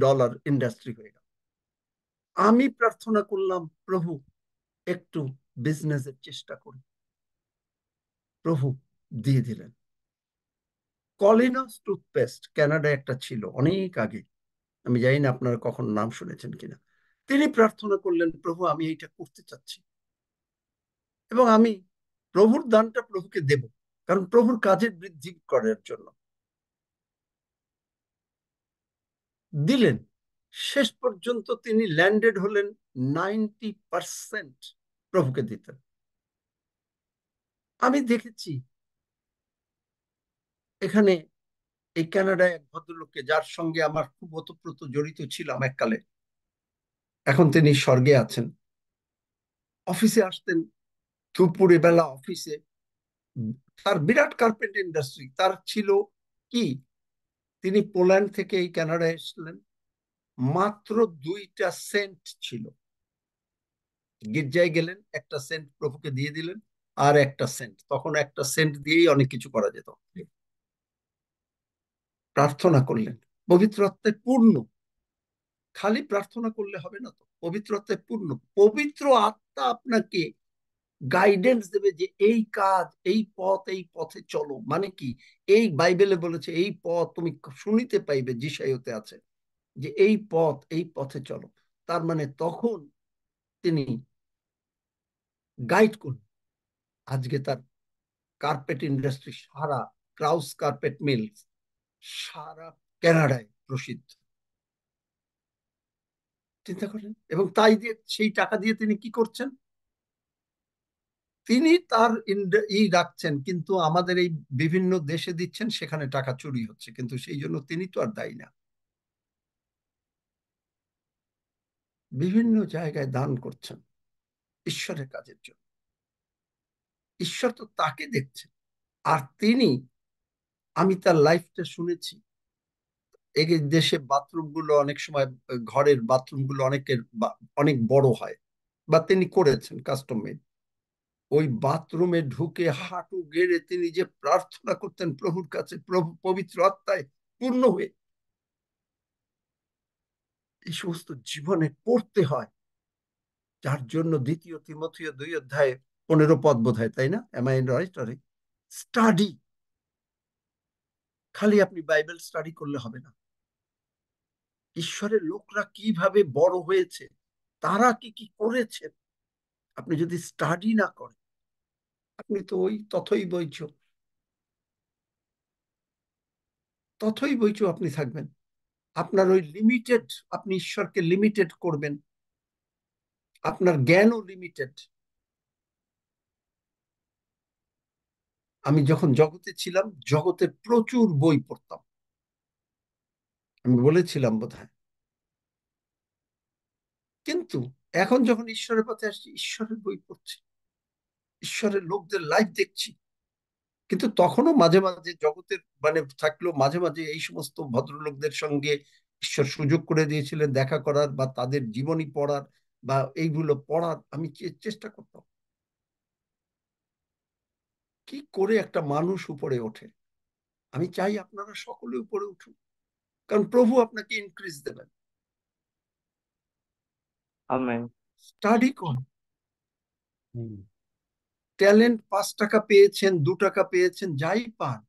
ডলার ইন্ডাস্ট্রি হয়ে গেল। আমি প্রার্থনা করলাম, প্রভু একটু বিজনেসের চেষ্টা করি। প্রভু দিয়ে দিলেন। কলিনস টুথপেস্ট কানাডায় একটা ছিল অনেক আগে, আমি জানি না আপনারা কখন নাম শুনেছেন কিনা। তিনি প্রার্থনা করলেন, প্রভু আমি এইটা করতে চাচ্ছি এবং আমি প্রভুর দানটা প্রভুকে দেব, কারণ প্রভুর কাজের বৃদ্ধি করার জন্য। দিলেন। শেষ পর্যন্ত তিনি ল্যান্ডেড হলেন 90% প্রভুকে দিতেন। আমি দেখেছি এখানে এই কানাডায় এক ভদ্রলোককে, যার সঙ্গে আমার খুব ওতপ্রোত জড়িত ছিলাম এককালে, এখন তিনি স্বর্গে আছেন। অফিসে আসতেন দুপুরে বেলা অফিসে, তার বিরাট কার্পেট ইন্ডাস্ট্রি তার ছিল। কি, তিনি পোল্যান্ড থেকে এই কানাডায় এসেছিলেন, মাত্র 2টা সেন্ট ছিল। গির্জায় গেলেন, একটা সেন্ট প্রভুকে দিয়ে দিলেন, আর একটা সেন্ট, তখন একটা সেন্ট দিয়েই অনেক কিছু করা যেত। প্রার্থনা করলেন, পবিত্র আত্মায় পূর্ণ। খালি প্রার্থনা করলে হবে না তো, পবিত্র আত্মায় পূর্ণ। পবিত্র আত্মা আপনাকে গাইডেন্স দেবে যে এই কাজ, এই পথ, এই পথে চলো। মানে কি, এই বাইবেলে বলেছে এই পথ তুমি শুনিতে পাইবে, যিশাইতে আছে যে এই পথ, এই পথে চলো। তার মানে তখন তিনি গাইড করুন। আজকে তার কার্পেট ইন্ডাস্ট্রি সারা, ক্রাউস কার্পেট মিল সারা কানাডায় প্রসিদ্ধ। চিন্তা করেন। এবং তাই দিয়ে, সেই টাকা দিয়ে তিনি কি করছেন, তিনি তার রাখছেন, কিন্তু আমাদের এই বিভিন্ন দেশে দিচ্ছেন, সেখানে টাকা চুরি হচ্ছে, কিন্তু সেই জন্য তিনি তো আর দায়ী না। বিভিন্ন জায়গায় দান করছেন ঈশ্বরের কাজের জন্য। ঈশ্বর তো তাকে দেখছেন। আর তিনি, আমি তার লাইফটা শুনেছি, এই দেশে বাথরুম গুলো অনেক সময়, ঘরের বাথরুম গুলো অনেকের অনেক বড় হয়, বা তিনি করেছেন কাস্টম মেড। ওই বাথরুমে ঢুকে হাঁটু গেড়ে তিনি যে প্রার্থনা করতেন প্রভুর কাছে, প্রভু পবিত্র আত্মায় পূর্ণ হয়ে। এই সমস্ত জীবনে পড়তে হয়, যার জন্য 2 তিমথিয় 2 অধ্যায়ে 15 পদ বোধ হয়, তাই না? Am I right? স্টাডি। খালি আপনি বাইবেল স্টাডি করলে হবে না। ঈশ্বরের লোকরা কিভাবে বড় হয়েছে, তারা কি কি করেছেন, আপনি যদি স্টাডি না করেন, আপনি তো ওই তথই বইছ, তথই বইছ আপনি থাকবেন। আপনার ওই লিমিটেড, আপনি ঈশ্বরকে লিমিটেড করবেন, আপনার জ্ঞানও লিমিটেড। আমি যখন জগতে ছিলাম, জগতের প্রচুর বই পড়তাম, আমি বলেছিলাম বোধহয়। কিন্তু এখন যখন ঈশ্বরের পথে আসছি, ঈশ্বরের বই পড়ছি, ঈশ্বরের লোকদের লাইফ দেখছি। কিন্তু তখনও মাঝে মাঝে জগতের মানে থাকলেও মাঝে মাঝে এই সমস্ত ভদ্রলোকদের সঙ্গে ঈশ্বর সুযোগ করে দিয়েছিলেন দেখা করার, বা তাদের জীবনী পড়ার, বা এইগুলো পড়ার আমি চেষ্টা করতাম। কি করে একটা মানুষ উপরে ওঠে। আমি চাই আপনারা সকলে উপরে উঠুন, কারণ প্রভু আপনাকে ইনক্রিজ দেবেন। আমেন। স্টাডি করুন। ট্যালেন্ট 5 টাকা পেয়েছেন, 2 টাকা পেয়েছেন, যাই পান,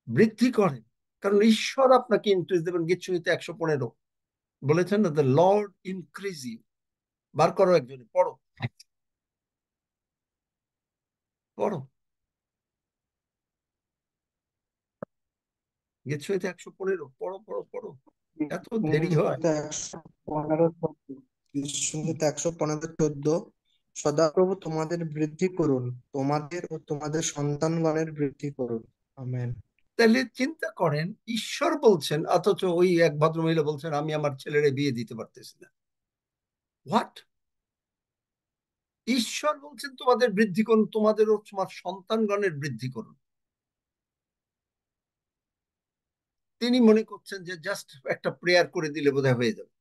বৃদ্ধি করেন, কারণ ঈশ্বর আপনাকে ইনক্রিজ দেবেন। গীতসংহিতা 115 বলেছেন না, দ্য লর্ড ইনক্রিজ ইউ। বার করো, একজনে পড়ো, পড়ো গীতসংহিতা 115, পড়ো পড়ো পড়ো। এত দেরি হয়? সংহিতা 115 সংহিতা 115:14 সদাপ্রভু তোমাদের বৃদ্ধি করুন, তোমাদের ও তোমাদের সন্তানগণের বৃদ্ধি করুন। আমেন। তাহলে চিন্তা করেন, ঈশ্বর বলছেন, অথচ ওই এক ভদ্রমহিলা বলছেন আমি আমার ছেলেরে বিয়ে দিতে পারতেছি না। হোয়াট? ঈশ্বর বলছেন তোমাদের বৃদ্ধি করুন, তোমাদের ও তোমার সন্তানগণের বৃদ্ধি করুন। তিনি মনে করছেন যে জাস্ট একটা প্রেয়ার করে দিলে বোধহয় হয়ে যাবে।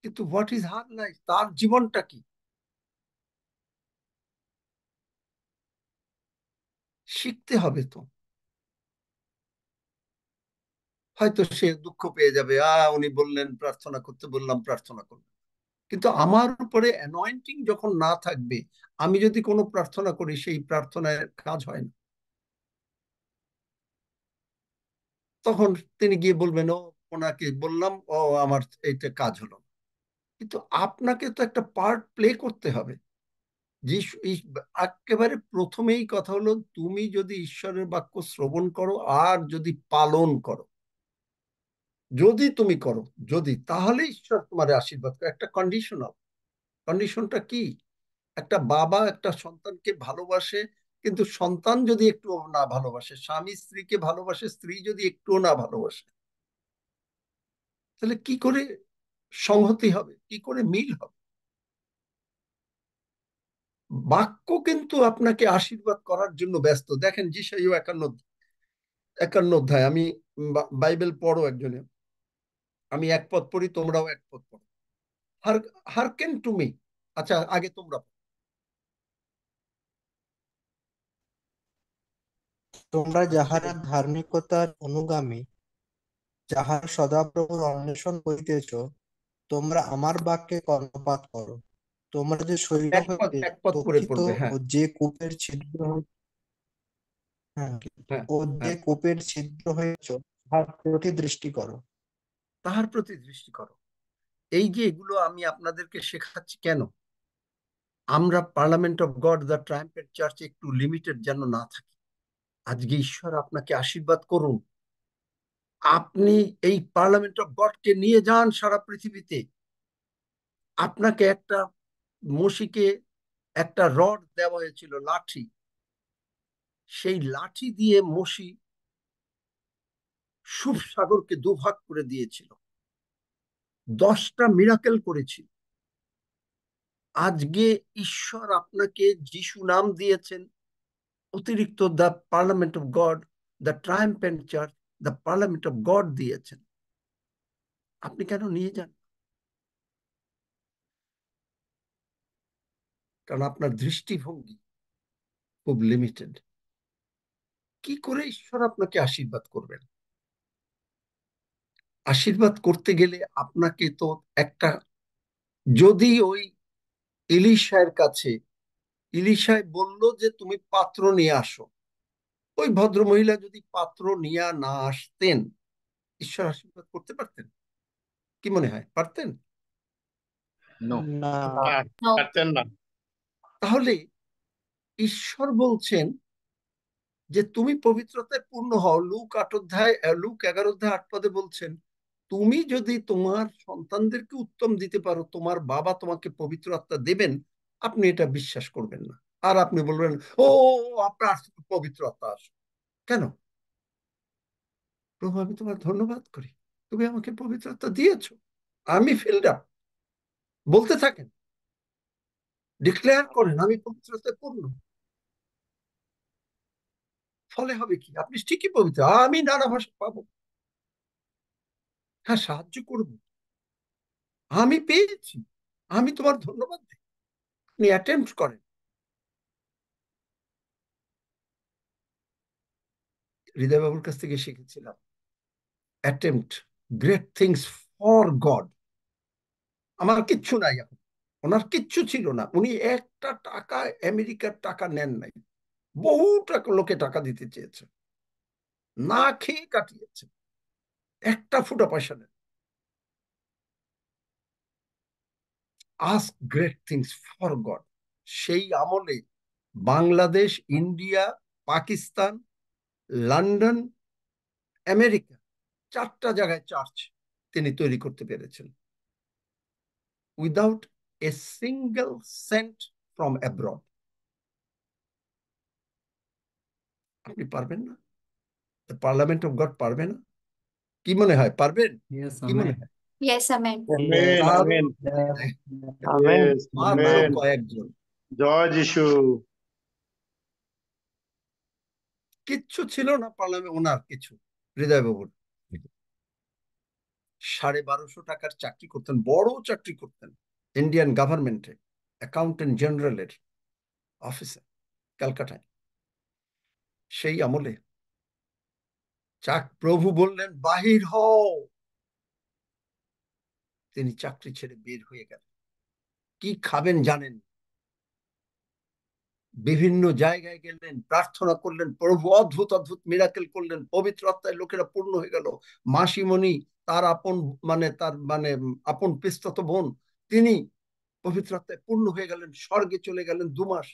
কিন্তু হোয়াট ইজ হার লাইফ, তার জীবনটা কি? শিখতে হবে তো। হয়তো সে দুঃখ পেয়ে যাবে, উনি বললেন প্রার্থনা করতে, বললাম প্রার্থনা করবে। কিন্তু আমার উপরে অ্যানয়েন্টিং যখন না থাকবে, আমি যদি কোনো প্রার্থনা করি সেই প্রার্থনায় কাজ হয় না। তখন তিনি গিয়ে বলবেন, ওনাকে বললাম, আমার এইটা কাজ হলো না। কিন্তু আপনাকে তো একটা পার্ট প্লে করতে হবে। যিশু একেবারে প্রথমেই কথা হলো, তুমি যদি ঈশ্বরের বাক্য শ্রবণ করো আর যদি পালন করো, যদি তুমি করো, যদি, তাহলে ঈশ্বর তোমার আশীর্বাদ করে। একটা কন্ডিশনাল। কন্ডিশনটা কি? একটা বাবা একটা সন্তানকে ভালোবাসে, কিন্তু সন্তান যদি একটু না ভালোবাসে, স্বামী স্ত্রীকে ভালোবাসে, স্ত্রী যদি একটুও না ভালোবাসে, তাহলে কি করে সংহতি হবে, কি করে মিল হবে? বাক্য কিন্তু আপনাকে আশীর্বাদ করার জন্য ব্যস্ত। দেখেন যিশাইও 51 অধ্যায়, আমি বাইবেল পড়ো একজনে, আমি এক পদ পড়ি, তোমরাও এক পদ পড়ো। Hurricane to me. আচ্ছা, আগে তোমরা পড়ো। তোমরা যাহারা ধার্মিকতার অনুগামী, যাহারা সদাপ্রভুর অন্বেষণ করিতেছ, তোমরা আমার বাক্যে কর্ণপাত করো। তোমরা যে শৈল হইতে এক পদ করে রক্ষিত পড়বে, ও হ্যাঁ। যে কূপের ছিদ্র হ্যাঁ, হ্যাঁ, ও যে হ্যাঁ। কূপের ছিদ্র হয়েছ, তাহার প্রতি দৃষ্টি করো। তাহার প্রতি দৃষ্টি করো। এই যে এগুলো আমি আপনাদেরকে শেখাচ্ছি কেন? আমরা parliament of God, the triumphant church একটু লিমিটেড যেন না থাকি। আজকে ঈশ্বর আপনাকে আশীর্বাদ করুন। আপনি এই পার্লামেন্ট অফ গডকে নিয়ে যান সারা পৃথিবীতে। আপনাকে একটা মসিকে একটা রড দেওয়া হয়েছিল, লাঠি। সেই লাঠি দিয়ে মসি সুব সাগরকে দুভাগ করে দিয়েছিল, 10টা মিরাকেল করেছিল। আজকে ঈশ্বর আপনাকে যিশু নাম দিয়েছেন, অতিরিক্ত the parliament of God, the triumphant church, the parliament of God দিয়েছেন। আপনি কেন নিয়ে যান? কারণ আপনার দৃষ্টিভঙ্গি খুব লিমিটেড। কি করে ঈশ্বর আপনাকে আশীর্বাদ করবেন? আশীর্বাদ করতে গেলে আপনাকে তো একটা, যদি ওই ইলিশার কাছে ইলিশায় বলল যে তুমি পাত্র নিয়ে আসো, ওই ভদ্র মহিলা যদি পাত্র নিয়ে না আসতেন, ঈশ্বর আশীর্বাদ করতে পারতেন? কি মনে হয়, পারতেন? নো। না, না। পারতেন না। তাহলে ঈশ্বর বলছেন যে তুমি পবিত্রতায় পূর্ণ হও। লুক 11 অধ্যায় 8 পদে বলছেন, তুমি যদি তোমার সন্তানদেরকে উত্তম দিতে পারো, তোমার বাবা তোমাকে পবিত্র আত্মা দেবেন। আপনি এটা বিশ্বাস করবেন না, আর আপনি বলবেন, ও আপনার পবিত্র আত্মা আসো কেন? প্রভু, আমি তোমার ধন্যবাদ করি, তুমি আমাকে পবিত্র আত্মা দিয়েছো। আমি ফিল্ড আপ, বলতে থাকেন, ডিক্লেয়ার করেন আমি পবিত্রতায় পূর্ণ। ফলে হবে কি? আপনি ঠিকই পবিত্র। আমি নানা ভাষা পাবো, হ্যাঁ, সাহায্য করবো, আমি পেয়েছি, আমি তোমার ধন্যবাদ দিই। আপনি অ্যাটেম্পট করেন। হৃদয় বাবুর কাছ থেকে শিখেছিলাম, attempt great things for god. আমার কিচ্ছু নাই এখন, ওনার কিচ্ছু ছিল না, উনি একটা টাকা, আমেরিকার টাকা নেন নাই। বহু টাকা লোকে টাকা দিতে চেয়েছে, না খেয়ে কাটিয়েছে, একটা ফুটা পয়সা নেন। Ask great things for God. সেই আমলে Bangladesh, India, Pakistan, London, America, 4টা জায়গায় চার্চ তিনি তৈরি করতে পেরেছেন, without a single cent from abroad. আপনি পারবেন না? পার্লামেন্ট অফ গড পারবে না? কি মনে হয়, পারবেন? ইয়েস, কি মনে আমেন। হয়? Yes, amen. আমেন, কারণ আমেন, আমেন। মাত্র আমেন। কয়েকজন, জয় যিশু। কিচ্ছু ছিল না পার্লামেন্ট ওনার, কিছু, হৃদয় বাবুর 1250 টাকার চাকরি করতেন, বড় চাকরি করতেন ইন্ডিয়ান গভর্নমেন্টে, অ্যাকাউন্টেন্ট জেনারেলের অফিসে, ক্যালকাটায়। সেই আমলে প্রভু বললেন বাহির হও, তিনি চাকরি ছেড়ে বের হয়ে গেলেন। কি খাবেন জানেন, বিভিন্ন জায়গায় গেলেন, প্রার্থনা করলেন, প্রভু অদ্ভুত অদ্ভুত মিরাকেল করলেন, পবিত্র আত্মায় লোকেরা পূর্ণ হয়ে গেল। মাসিমণি, তার আপন তার আপন পিস্তত বোন, তিনি পবিত্র আত্মায় পূর্ণ হয়ে গেলেন, স্বর্গে চলে গেলেন 2 মাস।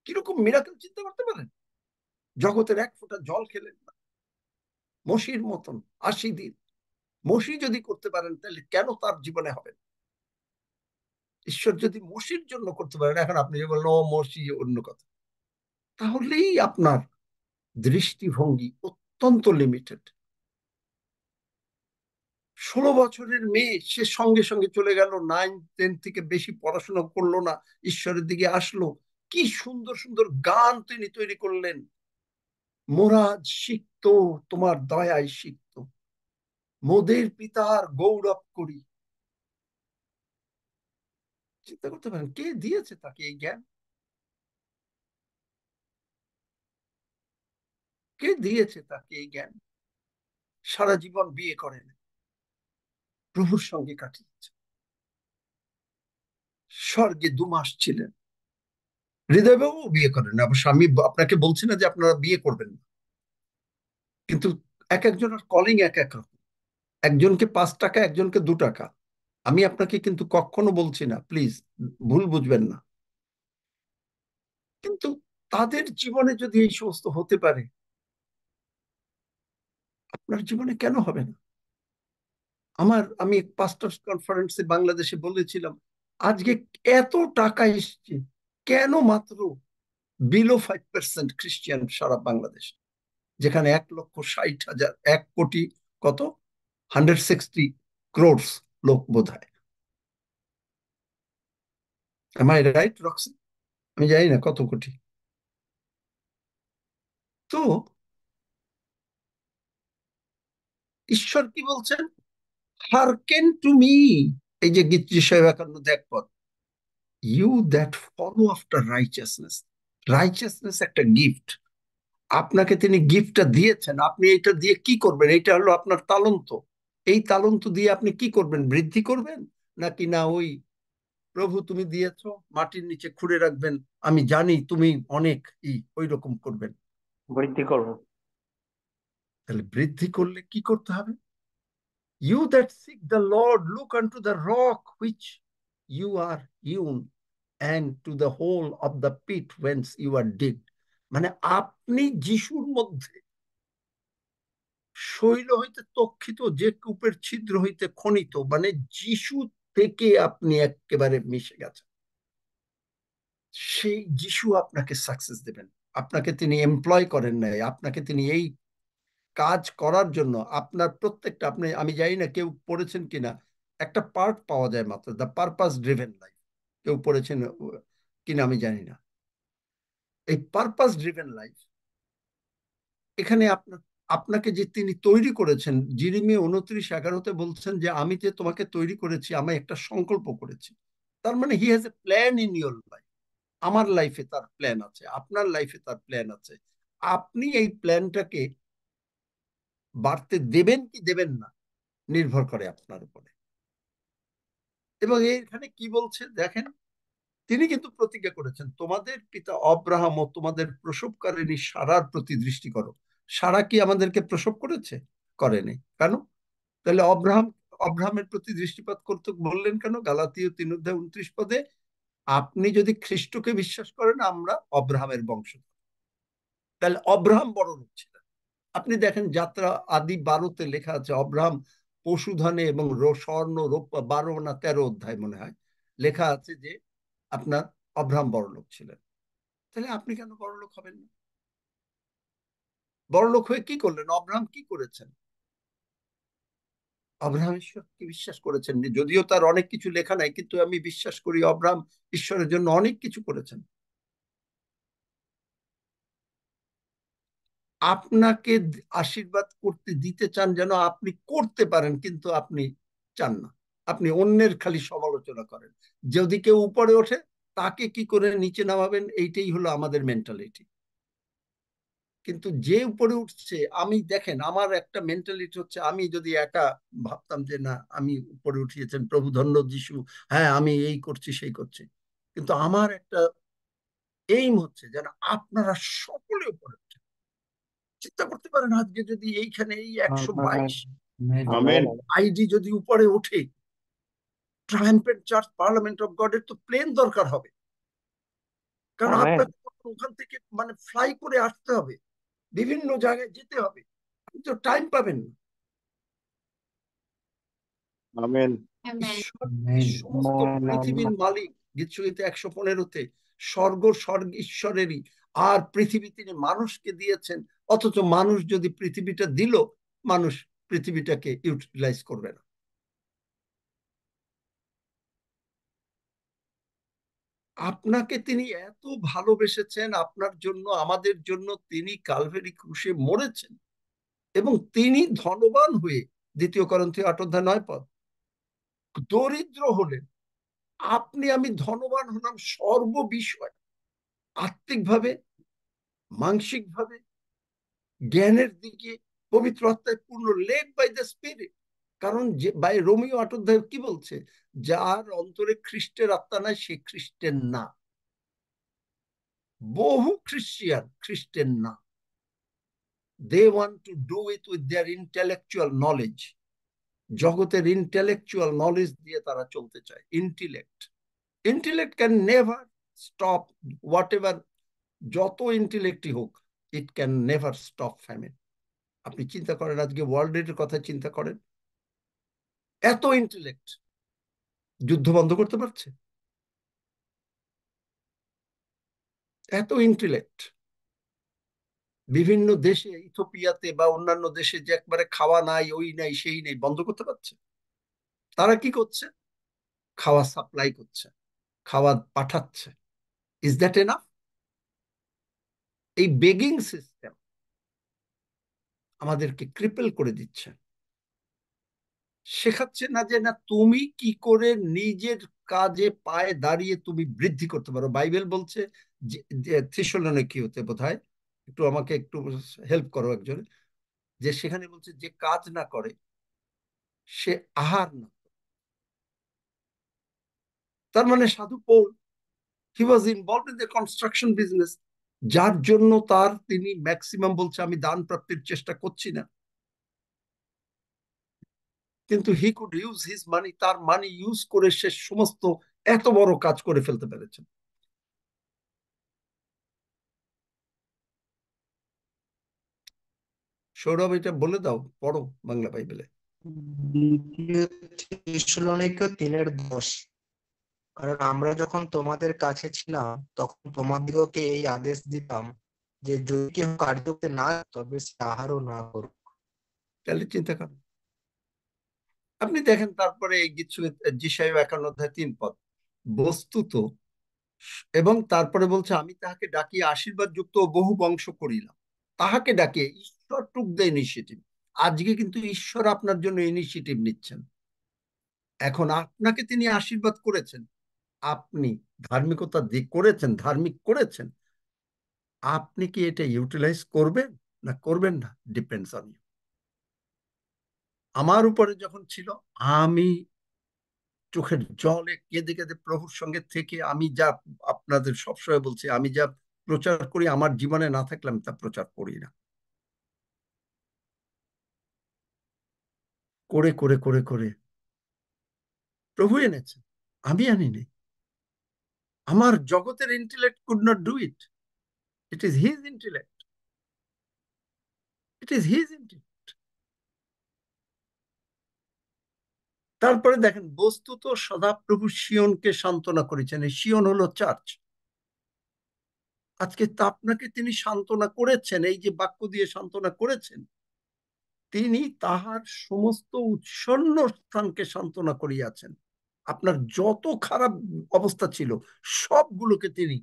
কিরকম মিরাকেল চিন্তা করতে পারেন? জগতের এক ফোঁটা জল খেলেন না, মসির মতন 80 দিন। মসি যদি করতে পারেন, তাহলে কেন তার জীবনে হবে না? ঈশ্বর যদি মসির জন্য করতে পারেন, এখন আপনি যে বললেন ও মসি অন্য কথা, তাহলেই আপনার দৃষ্টিভঙ্গি অত্যন্ত লিমিটেড। 16 বছরের মেয়ে, সে সঙ্গে সঙ্গে চলে গেল, 9-10 থেকে বেশি পড়াশোনা করলো না, ঈশ্বরের দিকে আসলো। কি সুন্দর সুন্দর গান তিনি তৈরি করলেন, মোরাজ সিক্ত তোমার দয়ায় সিক্ত, মোদের পিতার গৌরব করি। চিন্তা করতে পারেন, কে দিয়েছে তাকে এই জ্ঞান? কে দিয়েছে তাকে এই জ্ঞান? সারা জীবন বিয়ে করেন, প্রভুর সঙ্গে কাটিয়েছে, স্বর্গে 2 মাস ছিলেন। হৃদয়বাবু বিয়ে করেন না, অবশ্য আমি আপনাকে বলছি না যে আপনারা বিয়ে করবেন না, কিন্তু এক একজনের কলিং এক এক রকম। একজনকে 5 টাকা, একজনকে 2 টাকা। আমি আপনাকে কিন্তু কখনো বলছি না, প্লিজ ভুল বুঝবেন না, কিন্তু তাদের জীবনে যদি এই সমস্ত হতে পারে, আপনার জীবনে কেন হবে না? আমি পাস্টার্স কনফারেন্সে বাংলাদেশে বলেছিলাম, আজকে এত টাকা এসছে, কেন মাত্র বিলো 5% খ্রিস্টিয়ান সারা বাংলাদেশ, যেখানে 1,60,000, 1 কোটি, কত, 160 crores লোক বোধ হয়। Am I right Roxy? আমি জানি না কত কোটি। তো ঈশ্বর কি বলছেন? হার্কেন টু মি, এই যে গীতি 51 এক পদ, you that follow after righteousness. Righteousness একটা গিফট, আপনাকে তিনি গিফটটা দিয়েছেন, আপনি এটা দিয়ে কি করবেন? এটা হলো আপনার তালন্ত। এই তালন্ত দিয়ে আপনি কি করবেন? বৃদ্ধি করবেন, নাকি না ওই প্রভু তুমি দিয়েছো, মাটির নিচে খুঁড়ে রাখবেন, আমি জানি তুমি অনেক ওই রকম করবেন? বৃদ্ধি করব। তাহলে বৃদ্ধি করলে কি করতে হবে? You that seek the Lord look unto the rock which you are hewn, and to the hole of the pit whence you are digged। মানে আপনি যিশুর মধ্যে, শৈল হইতে তক্ষিত যে কূপের ছিদ্র হইতে খনিত, মানে যিশু থেকে আপনি একেবারে মিশে গেছেন। সেই যিশু আপনাকে সাকসেস দেবেন। আপনাকে তিনি এমপ্লয় করেন নাই, আপনাকে তিনি এই কাজ করার জন্য আপনার প্রত্যেকটা, আমি জানি না কেউ পড়েছেন কিনা, একটা পার্ট পাওয়া যায় মাত্র, দ্য পারপাস ড্রিভেন লাইফ। কেউ পড়েছেন কিনা আমি জানি না। এই পারপাস ড্রিভেন লাইফ, এখানে আপনাকে যে তিনি তৈরি করেছেন, জিরিমিয়া 29:11 বলছেন যে আমি যে তোমাকে তৈরি করেছি, আমি একটা সংকল্প করেছি। তার মানে he has a plan in your life. আমার লাইফে তার প্ল্যান আছে, আপনার লাইফে তার প্ল্যান আছে। আপনি এই প্ল্যানটাকে বাড়তে দেবেন কি দেবেন না, নির্ভর করে আপনার উপরে। এবং এখানে কি বলছে দেখেন, তিনি কিন্তু প্রতিজ্ঞা করেছেন, তোমাদের পিতা অব্রাহাম ও তোমাদের প্রসবকারিণী সারার প্রতি দৃষ্টি করো। সারা কি আমাদেরকে প্রসব করেছে? করেনি। কেন? তাহলে অব্রাহামের প্রতি দৃষ্টিপাত করতে বললেন কেন? গালাতীয় 3:29 আপনি যদি খ্রিস্টকে বিশ্বাস করেন, আমরা অব্রাহামের বংশ। তাহলে অব্রাহাম বড় লোক ছিলেন। আপনি দেখেন যাত্রা আদি 12-তে লেখা আছে, অব্রাহাম পশুধনে এবং স্বর্ণ রৌপ্য, 12 না 13 অধ্যায় মনে হয় লেখা আছে যে আপনার অব্রাহাম বড় লোক ছিলেন। তাহলে আপনি কেন বড় লোক হবেন না? বড় লোক হয়ে কি করলেন? অব্রাহাম কি করেছেন? অব্রাহাম ঈশ্বরকে বিশ্বাস করেছেন, যদিও তার অনেক কিছু লেখা নাই, কিন্তু আমি বিশ্বাস করি অব্রাহাম ঈশ্বরের জন্য অনেক কিছু করেছেন। আপনাকে আশীর্বাদ করতে দিতে চান যেন আপনি করতে পারেন, কিন্তু আপনি চান না। আপনি অন্যের খালি সমালোচনা করেন। যদি কেউ উপরে ওঠে, তাকে কি করে নিচে নামাবেন, এইটাই হলো আমাদের মেন্টালিটি। কিন্তু যে উপরে উঠছে, আমি দেখেন আমার একটা মেন্টালিটি হচ্ছে, আমি যদি একা ভাবতাম যে না আমি উপরে উঠিয়েছেন প্রভু ধন্য যিশু, হ্যাঁ আমি এই করছি সেই করছি, কিন্তু আমার একটা এইম হচ্ছে যেন আপনারা সকলে উপরে উঠে। চিন্তা করতে পারেন আজকে যদি এইখানে এই 122 আমেন। আইডি যদি উপরে ওঠে, ট্রায়াম্পেন্ট চার্চ পার্লামেন্ট অফ গডের তো প্লেন দরকার হবে, কারণ আমেন। আপনাকে ওখান থেকে মানে ফ্লাই করে আসতে হবে, বিভিন্ন জায়গায় যেতে হবে, আপনি তো টাইম পাবেন না। আমেন। ঈশ্বর সমস্ত পৃথিবীর মালিক, গীতসংহিতা 115-তে স্বর্গ ঈশ্বরেরই, আর পৃথিবী তিনি মানুষকে দিয়েছেন, অথচ মানুষ যদি পৃথিবীটা দিল, মানুষ পৃথিবীটাকে ইউটিলাইজ করবে না। আপনাকে তিনি এত ভালোবেসেছেন, আপনার জন্য আমাদের জন্য তিনি কালভেরি ক্রুশে মরেছেন, এবং তিনি ধনবান হয়ে, 2 করন্থীয় 8:9 দরিদ্র হলেন। আপনি আমি ধনবান হলাম সর্ববিষয়, আত্মিকভাবে, মানসিকভাবে, জ্ঞানের দিকে পবিত্র আত্মায় পূর্ণ, লেড বাই দ্য স্পিরিট। কারণ যে বাই রোমিও 8 কি বলছে, যার অন্তরে খ্রিস্টের আত্মা নাই সে খ্রিস্টের না। বহু খ্রিস্টিয়ান খ্রিস্টের না, they want to do it with their intellectual knowledge. জগতের ইন্টেলেকচুয়াল নলেজ দিয়ে তারা চলতে চায়। Intellect can never stop, whatever, যত ইন্টেলেক্টই হোক, it can never stop famine. আপনি চিন্তা করেন, আজকে ওয়ার্ল্ডের কথা চিন্তা করেন, এত ইন্টেলেক্ট যুদ্ধ বন্ধ করতে পারছে? এত ইন্টেলেক্ট বিভিন্ন দেশে, ইথিওপিয়াতে বা অন্যান্য দেশে যে একবারে খাওয়া নাই, ওই নাই সেই নেই, বন্ধ করতে পারছে? তারা কি করছে? খাওয়া সাপ্লাই করছে, খাওয়া পাঠাচ্ছে। Is that enough? এই বেগিং সিস্টেম আমাদেরকে ক্রিপেল করে দিচ্ছে। শেখাচ্ছে না যে না তুমি কি করে নিজের কাজে পায়ে দাঁড়িয়ে তুমি বৃদ্ধি করতে পারো। বাইবেল বলছে যে থিসলনিকি হতে বোধহয়, একটু আমাকে একটু হেল্প করো একজন, যে সেখানে বলছে যে কাজ না করে সে আহার না। তার মানে সাধু Paul, he was involve in the construction business, যার জন্য তিনি ম্যাক্সিমাম বলছে আমি দান প্রাপ্তির চেষ্টা করছি না, কিন্তু হি কুড ইউজ হিজ মানি, তার মানি ইউজ করে সে সমস্ত এত বড় কাজ করে ফেলতে পেরেছেন। সৌরভ এটা বলে দাও, পড়ো বাংলা বাইবেলে। দ্বিতীয় থেসসলোনিকে 3:10। কারণ আমরা যখন তোমাদের কাছে ছিলাম তখন তোমাদিগকে এই আদেশ দিতাম যে যদি কেউ কার্য করতে না চায়, তবে সে আহারও না করুক। তাহলে চিন্তা করো, আপনি দেখেন তারপরে এই যিশায়া 51:3 বস্তুত, এবং তারপরে বলছে আমি তাহাকে ডাকিয়ে আশীর্বাদ যুক্ত ও বহু বংশ করিলাম। তাহাকে ডাকিয়ে ঈশ্বর টুক দ্য ইনিশিয়েটিভ। আজকে কিন্তু ঈশ্বর আপনার জন্য ইনিশিয়েটিভ নিচ্ছেন। এখন আপনাকে তিনি আশীর্বাদ করেছেন, আপনি ধার্মিকতা করেছেন, ধার্মিক করেছেন, আপনি কি এটা ইউটিলাইজ করবেন না করবেন না, ডিপেন্ডস অন ইউ। আমার উপরে যখন ছিল, আমি চোখের জলে কেঁদে কেঁদে প্রভুর সঙ্গে থেকে, আমি যা আপনাদের সবসময় বলছি, আমি যা প্রচার করি আমার জীবনে না থাকলে আমি তা প্রচার করি না। করে করে করে করে প্রভু এনেছে, আমি আনিনি। আমার জগতের intellect could not do it, it is his intellect, it is his intellect. তারপরে দেখেন, বস্তুত সদাপ্রভু সিয়নকে সান্ত্বনা করেছেন, এই সিয়ন হলো চার্চ। আজকে তা আপনাকে তিনি সান্ত্বনা করেছেন, এই যে বাক্য দিয়ে সান্ত্বনা করেছেন, তিনি তাহার সমস্ত উৎসন্ন স্থানকে সান্ত্বনা করিয়াছেন। আপনার যত খারাপ অবস্থা ছিল সবগুলোকে তিনি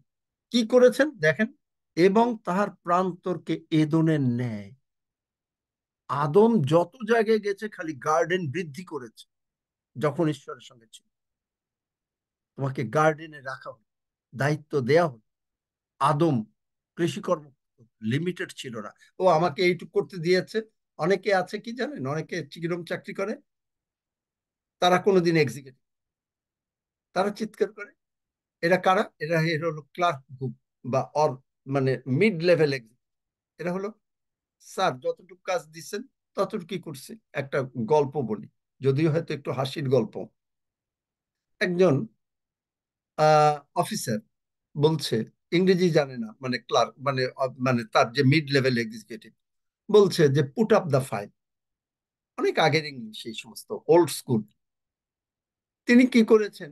কি করেছেন দেখেন, এবং তাহার প্রান্তরকে এদনের ন্যায়। আদম যত জায়গায় গেছে খালি গার্ডেন বৃদ্ধি করেছে, যখন ঈশ্বরের সঙ্গে ছিল। তোমাকে গার্ডেনে রাখা হলো, দায়িত্ব দেয়া হলো। আদম কৃষিকর্ম, লিমিটেড ছিল না। ও আমাকে এইটুকু করতে দিয়েছে। অনেকে আছে কি জানেন, অনেকে কিরম চাকরি করে, তারা কোনোদিন এক্সিকিউটিভ, তারা চিৎকার করে। এরা কারা? এরা এরা হলো ক্লার্ক গ্রুপ বা অর মানে মিড লেভেল। এরা হলো, স্যার যতটুকু কাজ দিচ্ছেন ততটুকুই করছি। একটা গল্প বলি, যদিও হয়তো একটু হাসির গল্প। একজন অফিসার বলছে, ইংরেজি জানে না, মানে ক্লার্ক মানে মানে তার যে মিড লেভেল এক্সিকিউটিভ, বলছে যে পুট আপ দ্য ফাইল। অনেক আগের ইংলিশ, এই সমস্ত ওল্ড স্কুল। তিনি কি করেছেন,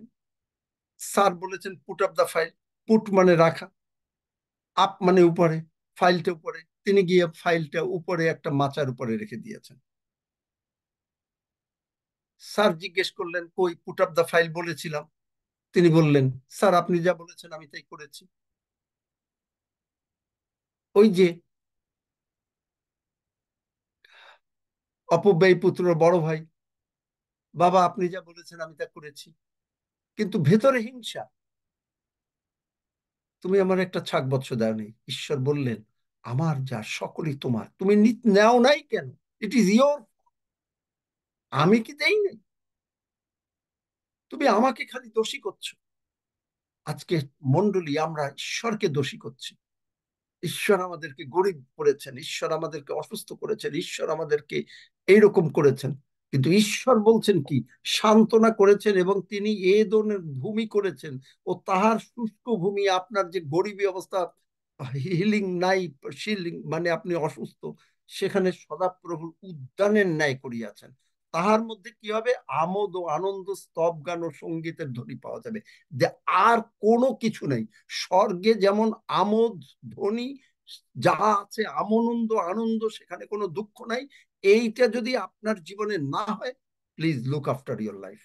স্যার বলেছেন put up the file. Put মানে রাখা, আপ মানে উপরে, ফাইলটা উপরে। তিনি গিয়ে ফাইলটা উপরে একটা মাচার উপরে রেখে দিয়েছেন। স্যার জিজ্ঞেস করলেন, কই পুট আপ দ্য ফাইল বলেছিলাম। তিনি বললেন, স্যার আপনি যা বলেছেন আমি তাই করেছি। ওই যে অপব্যয়ী পুত্র বড় ভাই, বাবা আপনি যা বলেছেন আমি তা করেছি, কিন্তু ভেতরে হিংসা। তুমি আমার একটা ছাগ বৎস দাওনি। ঈশ্বর বললেন, আমার যা সকলই তোমার, তুমি নেও নাই কেন? ইট ইজ ইয়োর। আমি কি দেই নাই? তুমি আমাকে খালি দোষী করছো। আজকে মন্ডলী আমরা ঈশ্বরকে দোষী করছি। ঈশ্বর আমাদেরকে গরিব করেছেন, ঈশ্বর আমাদেরকে অসুস্থ করেছেন, ঈশ্বর আমাদেরকে এইরকম করেছেন। কিন্তু ঈশ্বর বলছেন কি, সান্ত্বনা করেছেন এবং তিনি এদনের ভূমি করেছেন। ও তাহার শুষ্ক ভূমি, আপনার যে গরিবী অবস্থা, হিলিং নাই, শিলিং মানে আপনি অসুস্থ, সেখানে সদাপ্রভুর উদ্যানের ন্যায় করিয়াছেন। তাহার মধ্যে কি হবে? আমোদ ও আনন্দ, স্তব গান ও সঙ্গীতের ধ্বনি পাওয়া যাবে। যে আর কোনো কিছু নেই। স্বর্গে যেমন আমোদ ধ্বনি যা আছে, আমনন্দ আনন্দ, সেখানে কোনো দুঃখ নাই। এইটা যদি আপনার জীবনে না হয়, please look after your life.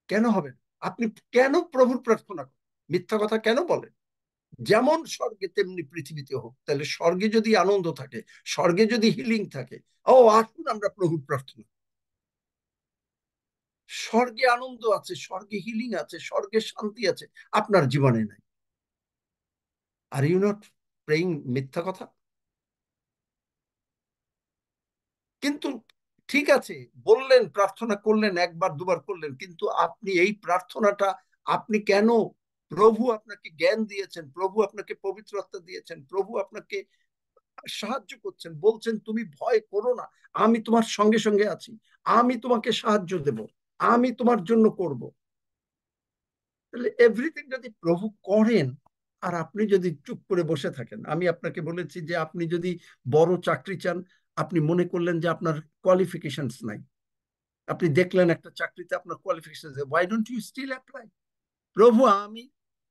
কেন হবে না? আপনি কেন প্রভুর প্রার্থনা করেন? মিথ্যা কথা কেন বলেন? যেমন স্বর্গে তেমনি পৃথিবীতে হোক। তাহলে স্বর্গে যদি আনন্দ থাকে, স্বর্গে যদি হিলিং থাকে, ও আসুন আমরা প্রভুর প্রার্থনা। স্বর্গে আনন্দ আছে, স্বর্গে হিলিং আছে, স্বর্গে শান্তি আছে, আপনার জীবনে নাই। আর ইউ নট প্রেইং মিথ্যা কথা? কিন্তু ঠিক আছে, বললেন, প্রার্থনা করলেন, একবার দুবার করলেন, কিন্তু আপনি এই প্রার্থনাটা আপনি কেন? প্রভু আপনাকে জ্ঞান দিয়েছেন, প্রভু আপনাকে পবিত্র আত্মা দিয়েছেন, প্রভু আপনাকে সাহায্য করছেন, বলছেন তুমি ভয় করো না, আমি তোমার সঙ্গে সঙ্গে আছি, আমি তোমাকে সাহায্য দেব, আমি তোমার জন্য করব। তাহলে এভরিথিং যদি প্রভু করেন, আর আপনি যদি চুপ করে বসে থাকেন। আমি আপনাকে বলেছি যে আপনি যদি বড় চাকরি চান, আপনি মনে করলেন যে আপনার কোয়ালিফিকেশনস নাই, আপনি দেখলেন একটা চাকরিতে আপনার qualification, why don't you still apply? প্রভু আমি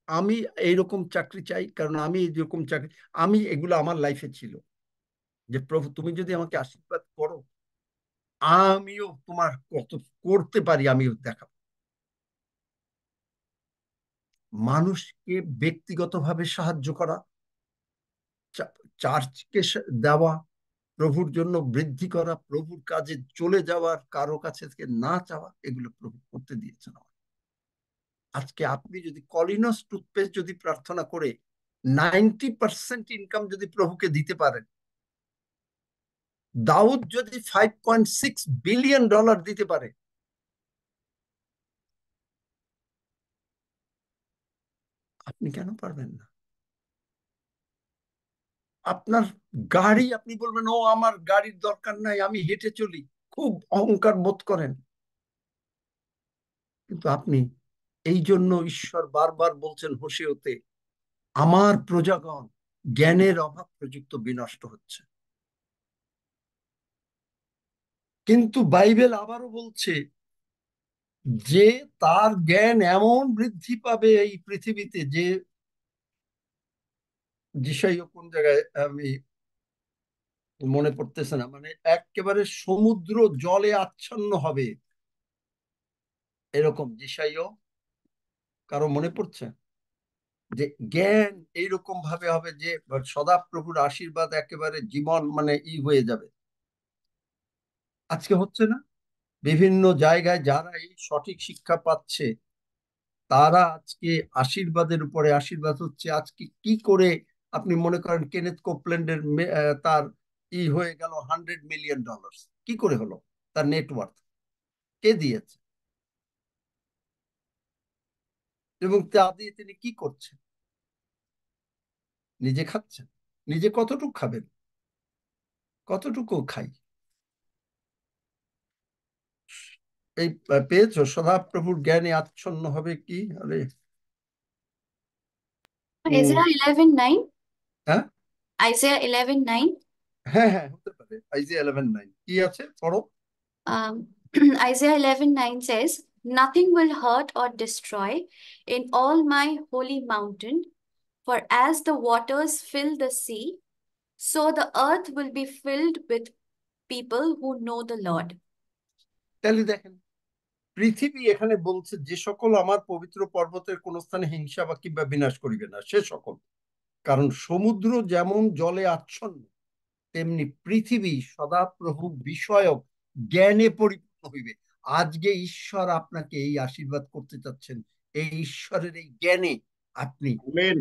আমি এইরকম চাকরি চাই, কারণ আমি এইরকম চাকরি, আমি এগুলো আমার লাইফে ছিল। যে প্রভু তুমি যদি আমাকে আশীর্বাদ করো, আমিও তোমার কত করতে পারি আমিও দেখাবো। মানুষকে ব্যক্তিগতভাবে সাহায্য করা, চার্চকে দেওয়া, প্রভুর জন্য বৃদ্ধি করা, প্রভুর কাজে চলে যাওয়ার, কারো কাছে থেকে না চাওয়া, এগুলো প্রভু করতে দিয়েছেন আমার। আজকে আপনি যদি কলিনস টুথপেস্ট যদি প্রার্থনা করে 90% ইনকাম যদি প্রভুকে দিতে পারেন, দাউদ যদি $5.6 বিলিয়ন দিতে পারে, আপনি কেন পারবেন না? আপনার গাড়ি, আপনি বলবেন ও আমার গাড়ির দরকার নাই, আমি হেঁটে চলি, খুব অহংকার বোধ করেন। কিন্তু আপনি, এই জন্য ঈশ্বর বারবার বলছেন হোশিয়াতে, আমার প্রজাগণ জ্ঞানের অভাব প্রযুক্ত বিনষ্ট হচ্ছে। কিন্তু বাইবেল আবারও বলছে যে তার জ্ঞান এমন বৃদ্ধি পাবে এই পৃথিবীতে, যে যিশাইও কোন জায়গায় আমি মনে পড়তেছে না, মানে একেবারে সমুদ্র জলে আচ্ছন্ন হবে, এরকম যিশাইও, কারো মনে পড়ছে? যে জ্ঞান এইরকম ভাবে হবে যে সদাপ্রভুর আশীর্বাদ একেবারে জীবন মানে হয়ে যাবে। আজকে হচ্ছে না? বিভিন্ন জায়গায় যারা এই সঠিক শিক্ষা পাচ্ছে, তারা আজকে আশীর্বাদের উপরে আশীর্বাদ হচ্ছে। আজকে কি করে আপনি মনে করেন কেনেথ কোপল্যান্ডের তার হয়ে গেল $100 মিলিয়ন, কি করে হলো? তার নেটওয়ার্থ কে দিয়েছে? এবং তা দিয়ে তিনি কি করছেন? নিজে খাচ্ছেন। নিজে কতটুকু খাবেন? কতটুকু খাই? এই পেয়েছো সদাপ্রভুর জ্ঞানে আচ্ছন্ন হবে কি? আরে Isaiah 11:9. হ্যাঁ Isaiah 11:9. হ্যাঁ হ্যাঁ, হতে পারে। আইজিয়া 11:9 কি আছে পড়ো। Um, Isaiah 11:9 says, "Nothing will hurt or destroy in all my holy mountain, for as the waters fill the sea, so the earth will be filled with people who know the Lord." তাহলে দেখেন, পৃথিবী এখানে বলছে যে সকল আমার পবিত্র পর্বতের কোন স্থানে হিংসা বা কিংবা বিনাশ করিবে না, সে সকল। কারণ সমুদ্র যেমন জলে আচ্ছন্ন, তেমনি পৃথিবী সদাপ্রভু বিষয়ক জ্ঞানে পরিপূর্ণ হইবে। আজকে ঈশ্বর আপনাকে এই আশীর্বাদ করতে চাচ্ছেন। এই ঈশ্বরের এই জ্ঞানে আপনি আমেন।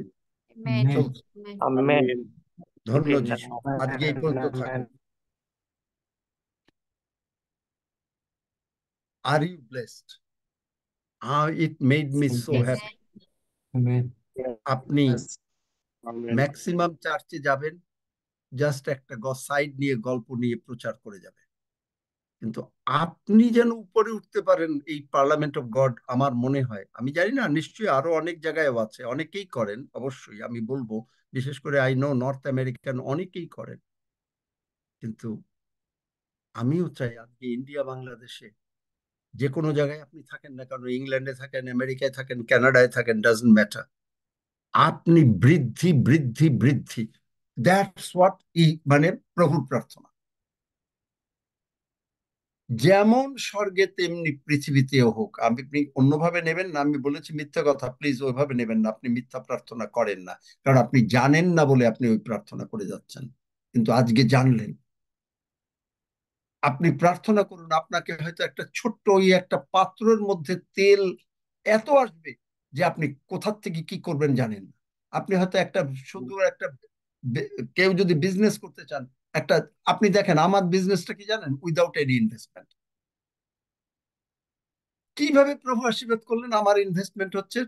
Amen. চলছেন। Amen. Amen. ধন্য Amen. যিশু, আজকে এই পর্যন্ত থাকুন। Are you blessed? It made me so happy. Amen. আপনি আমেন। ম্যাক্সিমাম চার্চে যাবেন, জাস্ট একটা সাইড নিয়ে গল্প নিয়ে প্রচার করে যাবে, কিন্তু আপনি যেন উপরে উঠতে পারেন এই পার্লামেন্ট অফ গড, আমার মনে হয়, আমি জানি না, নিশ্চয়ই আরো অনেক জায়গায় আছে, অনেকেই করেন, অবশ্যই আমি বলবো, বিশেষ করে আই নো নর্থ আমেরিকান অনেকেই করেন, কিন্তু আমিও চাই আজকে ইন্ডিয়া বাংলাদেশে যে কোনো জায়গায় আপনি থাকেন না কারণ, ইংল্যান্ডে থাকেন, আমেরিকায় থাকেন, কানাডায় থাকেন, ডাজন্ট ম্যাটার, আপনি বৃদ্ধি বৃদ্ধি বৃদ্ধি, দ্যাটস হোয়াট মানে প্রভুর প্রার্থনা। যেমন স্বর্গে তেমনি পৃথিবীতেও হোক। আপনি অন্যভাবে নেবেন না, আমি বলেছি মিথ্যা কথা, প্লিজ ওইভাবে নেবেন না। আপনি মিথ্যা প্রার্থনা করেন না, কারণ আপনি জানেন না বলে আপনি ওই প্রার্থনা করে যাচ্ছেন, কিন্তু আজকে জানলেন। আপনি প্রার্থনা করুন, আপনাকে হয়তো একটা ছোট্ট ওই একটা পাত্রের মধ্যে তেল এত আসবে যে আপনি কোথা থেকে কি করবেন জানেন না। আপনি হয়তো একটা শুধু একটা কেউ যদি বিজনেস করতে চান, একটা, আপনি দেখেন আমার বিজনেসটা কি জানেন, উইদাউট এনি ইনভেস্টমেন্ট। কিভাবে প্রভু আশীর্বাদ করলেন? আমার ইনভেস্টমেন্ট হচ্ছে,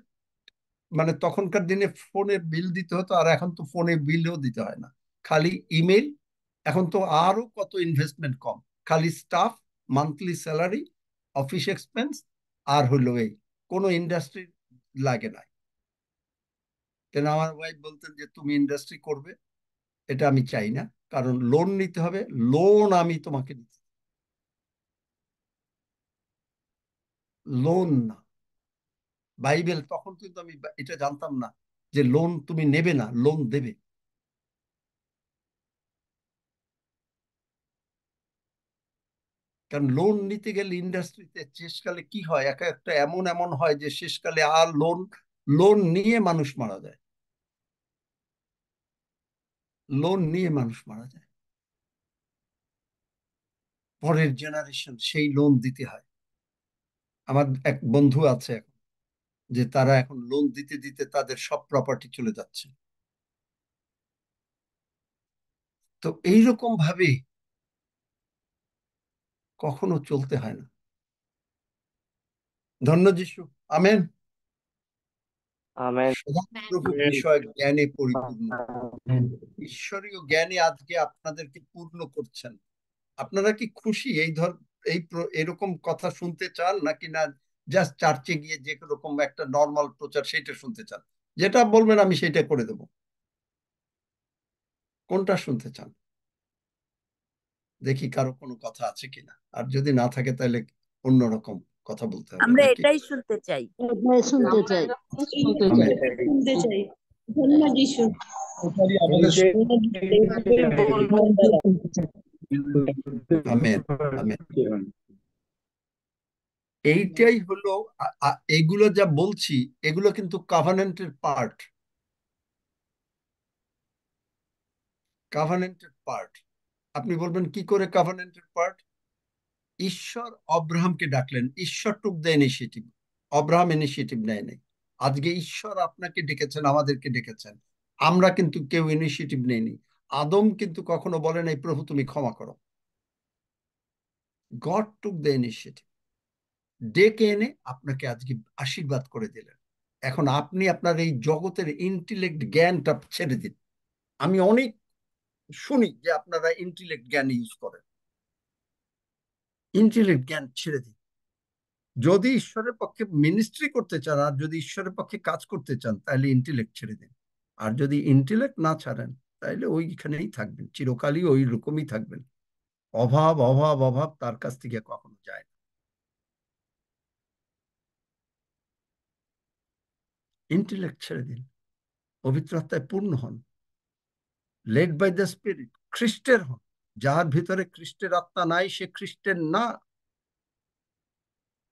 মানে তখনকার দিনে ফোনে বিল দিতে হতো, আর এখন তো ফোনে বিলও দিতে হয় না, খালি ইমেল। এখন তো আরো কত ইনভেস্টমেন্ট কম, খালি staff, monthly salary, office expense, আর হলো এই, কোনো ইন্ডাস্ট্রি লাগে না। কেন আমার ওয়াইফ বলতেন যে তুমি ইন্ডাস্ট্রি করবে, এটা আমি চাই না, কারণ লোন নিতে হবে, লোন আমি তোমাকে দিতে, লোন না। বাইবেল, তখন কিন্তু আমি এটা জানতাম না যে লোন তুমি নেবে না, লোন দেবে। কারণ লোন নিতে গেলে ইন্ডাস্ট্রিতে শেষকালে কি হয়, একা একটা এমন এমন হয় যে শেষকালে আর লোন, লোন নিয়ে মানুষ মারা যায়, লোন নিয়ে মানুষ মারা যায়, পরের জেনারেশন সেই লোন দিতে হয়। আমার এক বন্ধু আছে এখন, যে তারা এখন লোন দিতে দিতে তাদের সব প্রপার্টি চলে যাচ্ছে। তো এইরকম ভাবে কখনো চলতে হয় না। ধন্য যিশু, আমেন। Amen. সদাপ্রভু আমেন। বিষয় জ্ঞানে পরিপূর্ণ, Amen. ঈশ্বরীয় জ্ঞানে আজকে আপনাদেরকে পূর্ণ করছেন। আপনারা কি খুশি? এরকম কথা শুনতে চান নাকি না জাস্ট চার্চে গিয়ে যে রকম একটা নর্মাল প্রচার সেটা শুনতে চান? যেটা বলবেন আমি সেটা করে দেব। কোনটা শুনতে চান? দেখি কারো কোনো কথা আছে কিনা, আর যদি না থাকে তাহলে অন্যরকম কথা বলতে হবে আমরা নাকি? এটাই শুনতে চাই। এটাই শুনতে চাই। আমেন। শুনতে চাই। ধন্যবাদ যিশু। আমেন। আমেন। এইটাই হলো, এগুলো যা বলছি এগুলো কিন্তু কাভানেন্টের পার্ট, কাভানেন্টের পার্ট। আপনি বলবেন কি করে কাভানেন্টের পার্ট? ঈশ্বর অব্রাহামকে ডাকলেন, ঈশ্বর took the initiative, Abraham initiative নেয় নাই। আজকে ঈশ্বর আপনাকে ডেকেছেন, আমাদেরকে ডেকেছেন। আমরা কিন্তু কেউ ইনিশিয়েটিভ নেইনি। আদম কিন্তু কখনো বলে নাই প্রভু তুমি ক্ষমা করো। গড টুক দ্য ইনিশিয়েটিভ, ডেকে এনে আপনাকে আজকে আশীর্বাদ করে দিলেন। এখন আপনি আপনার এই জগতের ইন্টেলেক্ট জ্ঞানটা ছেড়ে দিন। আমি অনেক শুনি যে আপনারা ইন্টেলেক্ট জ্ঞান ইউজ করেন। ইন্টেলেক্ট জ্ঞান ছেড়ে দিন। যদি ঈশ্বরের পক্ষে মিনিস্ট্রি করতে চান আর যদি ঈশ্বরের পক্ষে কাজ করতে চান, তাহলে ইন্টেলেক্ট ছেড়ে দিন। আর যদি ইন্টেলেক্ট না ছাড়েন, তাহলে ওইখানেই থাকবেন, চিরকালই ওই রকমই থাকবেন। অভাব অভাব অভাব তার কাছ থেকে কখনো যায় না। ইন্টেলেক্ট ছেড়ে দিন, পবিত্র আত্মায় পূর্ণ হন, লেড বাই দ্য স্পিরিট, খ্রিস্টের হন। যার ভিতরে খ্রিস্টের আত্মা নাই সে খ্রিস্টের না।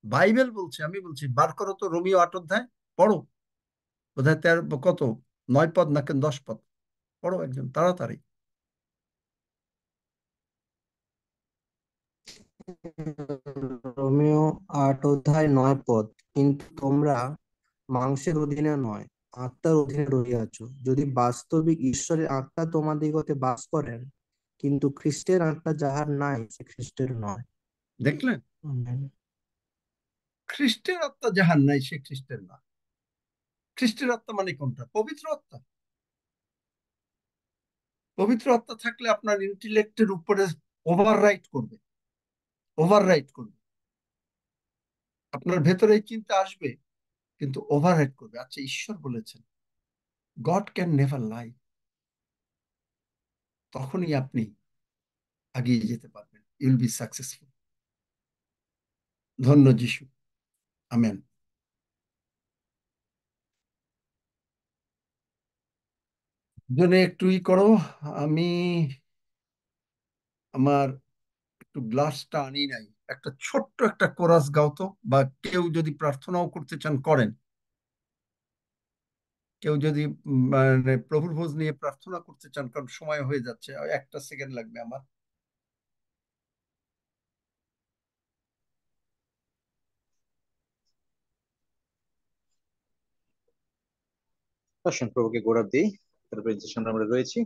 বাইবেল বলছে, আমি বলছি, বার করো তো রোমিও 8 অধ্যায়, পড়ো। বোধহয় 13 কত 9 পদ নাকি 10 পদ, পড়ো একদম তাড়াতাড়ি। রোমিও 8 অধ্যায় 9 পদ। কিন্তু তোমরা মাংসের অধীনে নয়, আত্মার অধীনে রহিয়াছ, যদি বাস্তবিক ঈশ্বরের আত্মা তোমাদিগতে বাস করেন। কিন্তু খ্রিস্টের আত্মা যাহার নাই সে খ্রিস্টের নয়। দেখলেন, আমেন। খ্রিস্টের আত্মা যাহার নাই সে খ্রিস্টের না। খ্রিস্টের আত্মা মানে কোনটা? পবিত্র আত্মা। পবিত্র আত্মা থাকলে আপনার ইন্টেলেক্টের উপরে ওভাররাইট করবে, ওভাররাইট করবে। আপনার ভেতরে এই চিন্তা আসবে, কিন্তু ওভাররাইট করবে। আচ্ছা, ঈশ্বর বলেছেন গড ক্যান নেভার লাই। তখনই আপনি এগিয়ে যেতে পারবেন, ইউল বি সাকসেসফুল। ধন্য যিশু, আমেন। জনে একটু ই করো, আমি আমার একটু গ্লাসটা আনি নাই। একটা ছোট্ট একটা কোরাস গাও তো, বা কেউ যদি প্রার্থনাও করতে চান করেন। কেউ যদি মানে প্রভুর ভোজ নিয়ে প্রার্থনা করতে চান, কারণ সময় হয়ে যাচ্ছে, আর 1 সেকেন্ড লাগবে আমার। আসুন প্রভুকে গৌরব দিই। তারপরে যে সামনে আমরা রয়েছি।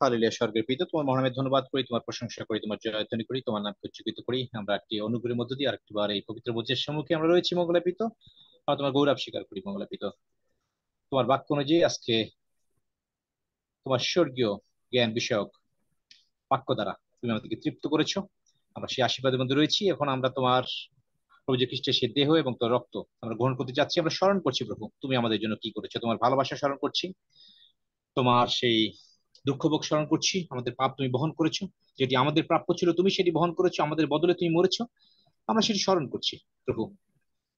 হালেলুয়া। স্বর্গের পিতা, তোমার মহানামে ধন্যবাদ করি, তোমার প্রশংসা করি, তোমার জয়ধ্বনি করি, তোমার নামকে উজ্জীবিত করি। আমরা একটি অনুগ্রহের মধ্য দিয়ে আরেকটিবার এই পবিত্র ভোজের সম্মুখে আমরা রয়েছি মঙ্গলা পিত। আমরা তোমার গৌরব স্বীকার করি মঙ্গলা পিত। তোমার বাক্য অনুযায়ী আজকে তোমার স্বর্গীয় জ্ঞান বিষয়ক বাক্য দ্বারা তুমি আমাদেরকে তৃপ্ত করেছো। আমরা সেই আশীর্বাদের মধ্যে রয়েছি। এখন আমরা তোমার প্রভু যীশু খ্রিস্টের সেই দেহ এবং তোর রক্ত আমরা গ্রহণ করতে যাচ্ছি। আমরা স্মরণ করছি প্রভু তুমি আমাদের জন্য কি করেছো, তোমার ভালোবাসা স্মরণ করছি, তোমার সেই দুঃখ ভোগ স্মরণ করছি। আমাদের পাপ তুমি বহন করেছো, যেটি আমাদের প্রাপ্য ছিল তুমি সেটি বহন করেছো, আমাদের বদলে তুমি মরেছো। আমরা সেটি স্মরণ করছি প্রভু।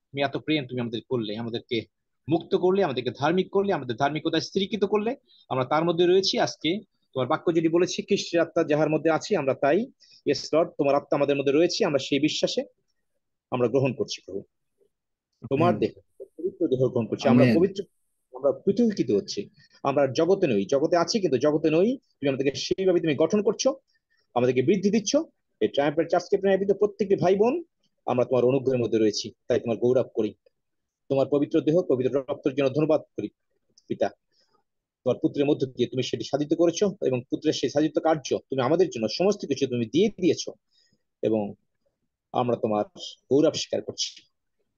তুমি এত প্রেম তুমি আমাদের করলে, আমাদেরকে মুক্ত করলে, আমাদেরকে ধার্মিক করলে, আমাদের ধার্মিকতায় স্ত্রীকৃত করলে। আমরা তার মধ্যে রয়েছি আজকে। তোমার বাক্য যেটি বলেছি, খ্রিস্টের আত্মা যাহার মধ্যে আছি আমরা তাই। ইয়েস লর্ড, তোমার আত্মা আমাদের মধ্যে রয়েছে, আমরা সেই বিশ্বাসে আমরা গ্রহণ করছি প্রভু তোমার আমেন, দেহ, পবিত্র দেহ গ্রহণ করছি আমরা আমেন, পবিত্র। আমরা পৃথকীকৃত হচ্ছি। আমরা জগতে নই, জগতে আছি কিন্তু জগতে নই। তুমি আমাদেরকে সেইভাবে তুমি গঠন করছো, আমাদেরকে বৃদ্ধি দিচ্ছ। এই ট্রায়াম্পের চার্চকে প্রেরিত প্রত্যেকটি ভাই বোন আমরা তোমার অনুগ্রহের মধ্যে রয়েছি, তাই তোমার গৌরব করি। তোমার পবিত্র দেহ পবিত্র রক্তের জন্য ধন্যবাদ করি পিতা। তোমার পুত্রের মধ্য দিয়ে তুমি সেটি সাধিত করেছো, এবং পুত্রের সেই সাধিত কার্য তুমি আমাদের জন্য সমস্ত কিছু তুমি দিয়ে দিয়েছো। এবং আমরা তোমার গৌরব স্বীকার করছি।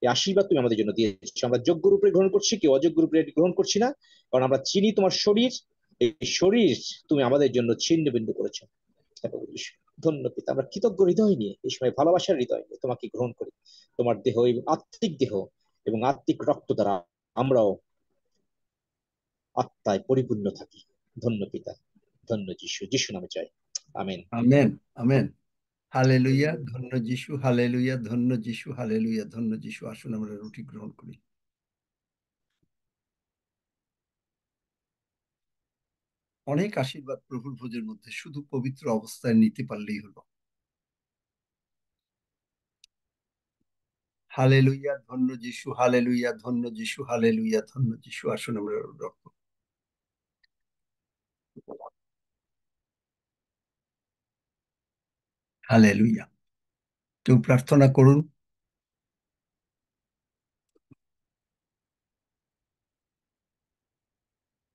এই আশীর্বাদ তুমি আমাদের জন্য দিয়েছো। আমরা যোগ্য রূপে গ্রহণ করছি, কেউ অযোগ্য রূপে গ্রহণ করছি না। কারণ আমরা চিনি তোমার শরীর, এই শরীর তুমি আমাদের জন্য ছিন্ন ভিন্ন করেছো। ধন্য পিতা, আমরা কৃতজ্ঞ হৃদয় নিয়ে এই সময় ভালোবাসার হৃদয় নিয়ে তোমাকে গ্রহণ করি। তোমার দেহ এবং আত্মিক দেহ এবং আত্মিক রক্ত দ্বারা আমরাও আত্মায় পরিপূর্ণ থাকি। ধন্য পিতা, ধন্য যিশু, যিশু নামে চাই, আমেন। Amen, amen. হালেলুয়া, ধন্য যিশু, হালেলুয়া, ধন্য যিশু, হালেলুয়া, ধন্য যিশু। আসুন আমরা রুটি গ্রহণ করি। অনেক আশীর্বাদ প্রভুর ভোজের মধ্যে, শুধু পবিত্র অবস্থায় নিতে পারলেই হলো। হালেলুয়া, ধন্য যিশু, হালেলুয়া, ধন্য যিশু, হালেলুয়া, ধন্য যিশু। আসুন আমরা রক্ত। হালেলুয়া। কেউ প্রার্থনা করুন।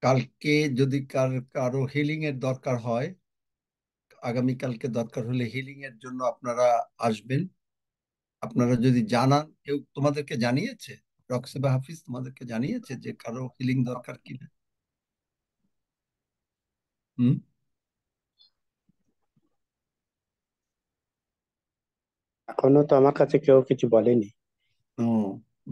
কালকে যদি কারো হিলিং এর দরকার হয়, আগামীকালকে দরকার হলে হিলিং এর জন্য আপনারা আসবেন। আপনারা যদি জানান, কেউ তোমাদেরকে জানিয়েছে, রক্সেবা হাফিজ তোমাদেরকে জানিয়েছে যে কারো হিলিং দরকার কিনা? হুম। এখনো তো আমার কাছে কেউ কিছু বলেনি। ও,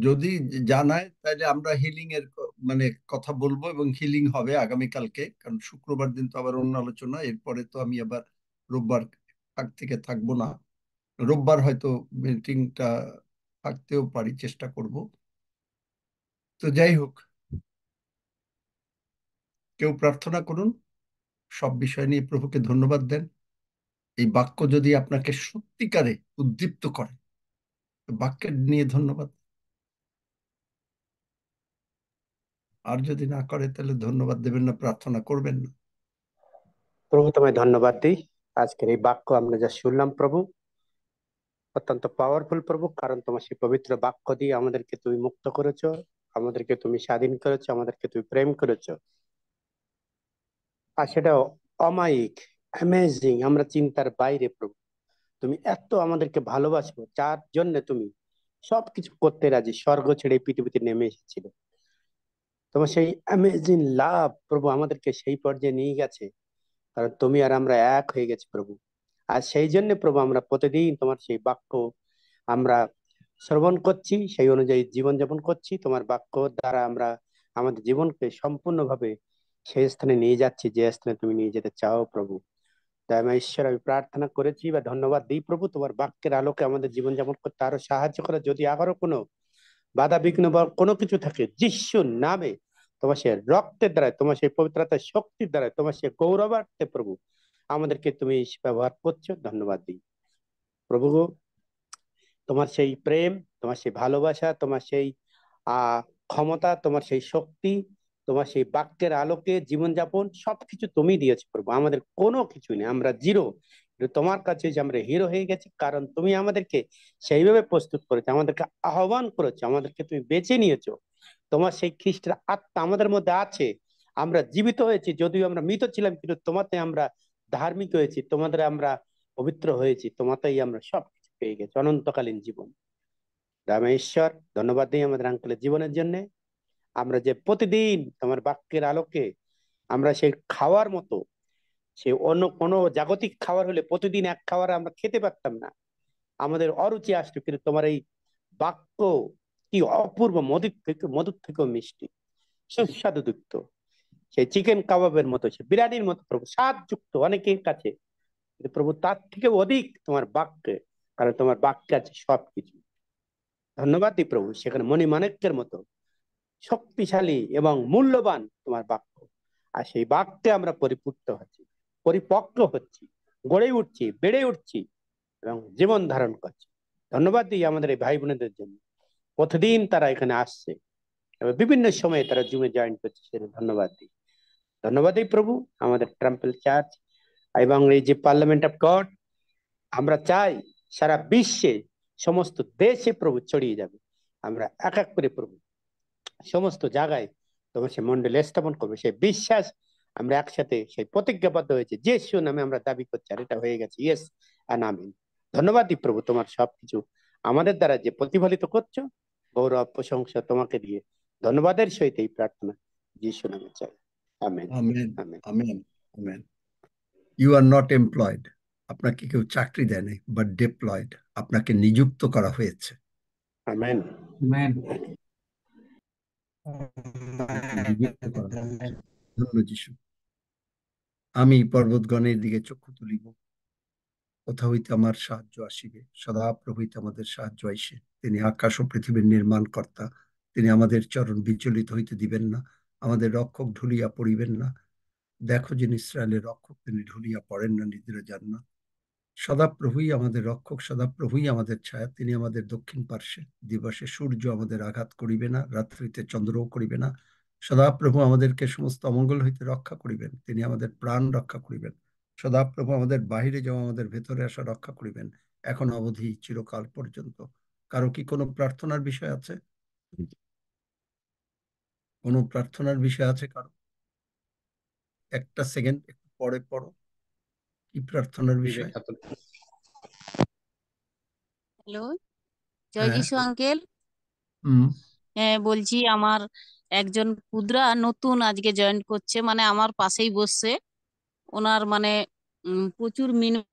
যদি জানায় তাহলে আমরা হিলিং এর মানে কথা বলবো এবং হিলিং হবে আগামীকালকে, কারণ শুক্রবার দিন তো আবার অন্য আলোচনা, এরপরে তো আমি আবার রোববার থেকে থাকবো না। রোববার হয়তো মিটিংটা থাকতেও পারি, চেষ্টা করব। তো যাই হোক, কেউ প্রার্থনা করুন, সব বিষয় নিয়ে প্রভুকে ধন্যবাদ দেন। এই বাক্য যদি আপনাকে সত্যিকারে উদ্দীপ্ত করে, তো বাক্যের নিয়ে ধন্যবাদ। আর যদি না করে তাহলে ধন্যবাদ দেবেন না, প্রার্থনা করবেন না। প্রভু তোমায় ধন্যবাদ দিই। আজকের এই বাক্য আমরা যা শুনলাম প্রভু, অত্যন্ত পাওয়ারফুল প্রভু, কারণ তোমার সেই পবিত্র বাক্য দিয়ে আমাদেরকে তুমি মুক্ত করেছো, আমাদেরকে তুমি স্বাধীন করেছো, আমাদেরকে তুমি প্রেম করেছো। আর সেটা অমায়িক, অ্যামেজিং, আমরা চিন্তার বাইরে প্রভু। তুমি এত আমাদেরকে ভালোবাসো, যার জন্য তুমি সবকিছু করতে রাজি, স্বর্গ ছেড়ে এই পৃথিবীতে নেমে এসেছিল। তোমার সেই অ্যামেজিং লাভ প্রভু আমাদেরকে সেই পর্যায়ে নিয়ে গেছে, কারণ তুমি আর আমরা এক হয়ে গেছি প্রভু। আর সেই জন্য প্রভু আমরা প্রতিদিন তোমার সেই বাক্য আমরা শ্রবণ করছি, সেই অনুযায়ী জীবনযাপন করছি। তোমার বাক্য দ্বারা আমরা আমাদের জীবনকে সম্পূর্ণভাবে সেই স্থানে নিয়ে যাচ্ছি যে স্থানে তুমি নিয়ে যেতে চাও প্রভু। তাই আমি ঈশ্বর, আমি প্রার্থনা করেছি বা ধন্যবাদ দিই প্রভু, তোমার বাক্যের আলোকে আমাদের জীবনযাপন করতে আরো সাহায্য করে। যদি আবারও কোনো বাধা বিঘ্ন বা কোনো কিছু থাকে, যিশুর নামে তোমার সে রক্তের দ্বারা, তোমার সেই পবিত্রতার শক্তির দ্বারা, তোমার সে গৌরবার্থে প্রভু আমাদেরকে তুমি ব্যবহার করছো, ধন্যবাদ দিই প্রভু গো। তোমার সেই প্রেম, তোমার সেই ভালোবাসা, তোমার সেই ক্ষমতা, তোমার সেই শক্তি, তোমার সেই বাক্যের আলোকে জীবনযাপন সবকিছু তুমি দিয়েছো প্রভু। আমাদের কোনো কিছু নেই, আমরা জিরো। কিন্তু তোমার কাছে যে আমরা হিরো হয়ে গেছি, কারণ তুমি আমাদেরকে সেইভাবে প্রস্তুত করেছো, আমাদেরকে আহ্বান করেছো, আমাদেরকে তুমি বেছে নিয়েছো। তোমার সেই খ্রিস্টের আত্মা আমাদের মধ্যে আছে। আমরা জীবিত হয়েছি, যদিও আমরা মৃত ছিলাম, কিন্তু তোমাতে আমরা ধার্মিক হয়েছি, তোমাদের আমরা পবিত্র হয়েছি, তোমাতেই আমরা সবকিছু পেয়ে গেছি, অনন্তকালীন জীবন। রামেশ্বর, ধন্যবাদ দিই আমাদের আঙ্কেলের জীবনের জন্য। আমরা যে প্রতিদিন তোমার বাক্যের আলোকে আমরা সেই খাওয়ার মতো, সে অন্য কোনো জাগতিক খাবার হলে প্রতিদিন এক খাবার আমরা খেতে পারতাম না, আমাদের অরুচি আসতো। কিন্তু তোমার এই বাক্য কি অপূর্ব, মধুর থেকেও মিষ্টি, সুস্বাদু যুক্ত, সেই চিকেন কাবাবের মতো, সে বিরিয়ানির মতো প্রভু, স্বাদ যুক্ত অনেকের কাছে। কিন্তু প্রভু তার থেকে অধিক তোমার বাক্যে, কারণ তোমার বাক্যে আছে সবকিছু। ধন্যবাদ দিই প্রভু, সেখানে মণিমাণিক্যের মতো শক্তিশালী এবং মূল্যবান তোমার বাক্য। আর সেই বাক্যে আমরা পরিপুষ্ট হচ্ছি, পরিপক্ক হচ্ছি, গড়ে উঠছি, বেড়ে উঠছি এবং জীবন ধারণ করছি। ধন্যবাদ দিই আমাদের এই ভাই বোনেদের জন্য, প্রতিদিন তারা এখানে আসছে এবং বিভিন্ন সময়ে তারা জুমে জয়েন করছে, সেটা ধন্যবাদ দিই। ধন্যবাদ দিই প্রভু আমাদের টেম্পল চার্চ এবং এই যে পার্লামেন্ট অফ গড, আমরা চাই সারা বিশ্বে, সমস্ত দেশে প্রভু ছড়িয়ে যাবে। আমরা এক এক করে প্রভু সমস্ত জায়গায় তোমার সে মন্ডল স্থাপন করবে, সেই বিশ্বাস আমরা একসাথে সেই প্রতিজ্ঞাবদ্ধ হয়েছে, যিশু নামে আমরা দাবি করছি, আর এটা হয়ে গেছে। ইয়েস এন্ড আমিন। ধন্যবাদ দিই প্রভু তোমার সবকিছু আমাদের দ্বারা যে প্রতিফলিত করছো, গৌরব প্রশংসা তোমাকে দিয়ে ধন্যবাদের সহিত এই প্রার্থনা যিশু নামে চাই, amen. Amen. Amen. Amen. Amen. You are not employed, আপনাকে কেউ চাকরি দেয়নি, বাট ডিপ্লয়েড, আপনাকে নিযুক্ত করা হয়েছে। আমেন। ম্যান আপনাকে নিযুক্ত করা হয়েছে। ধন্য যিশু। আমি পর্বতগণের দিকে চক্ষু তুলিব, কোথা হইতে আমার সাহায্য আসিবে? সদাপ্রভু হইতে আমাদের সাহায্য আইসে। তিনি আকাশ ও পৃথিবীর নির্মাণ কর্তা, তিনি আমাদের চরণ বিচলিত হইতে দিবেন না, আমাদের রক্ষক ঢুলিয়া পড়িবেন না। দেখো, যিনি ইসরায়েলের রক্ষক, তিনি ঢুলিয়া পড়েন না, নিদ্রা যান না। সদাপ্রভুই আমাদের রক্ষক, সদাপ্রভুই আমাদের ছায়া, তিনি আমাদের দক্ষিণ পার্শ্বে। দিবসে সূর্য আমাদের আঘাত করিবে না, রাত্রিতে চন্দ্রও করিবে না। সদাপ্রভু আমাদেরকে সমস্ত অমঙ্গল হইতে রক্ষা করিবেন, তিনি আমাদের প্রাণ রক্ষা করিবেন। সদাপ্রভু আমাদের বাহিরে যাওয়া, আমাদের ভেতরে আসা রক্ষা করিবেন, এখন অবধি, চিরকাল পর্যন্ত। কারো কি কোনো প্রার্থনার বিষয় আছে? কোনো প্রার্থনার বিষয় আছে কারো? একটা সেকেন্ড একটু পরে পড়ো, কি প্রার্থনার বিবেক বিষয়? খাতুন। হ্যালো, জয় হ্যাঁ। যিশু আঙ্কেল। হুম। হ্যাঁ, বলছি আমার একজন ক্ষুদ্রা নতুন আজকে জয়েন করছে, মানে আমার পাশেই বসছে। ওনার মানে প্রচুর মিনা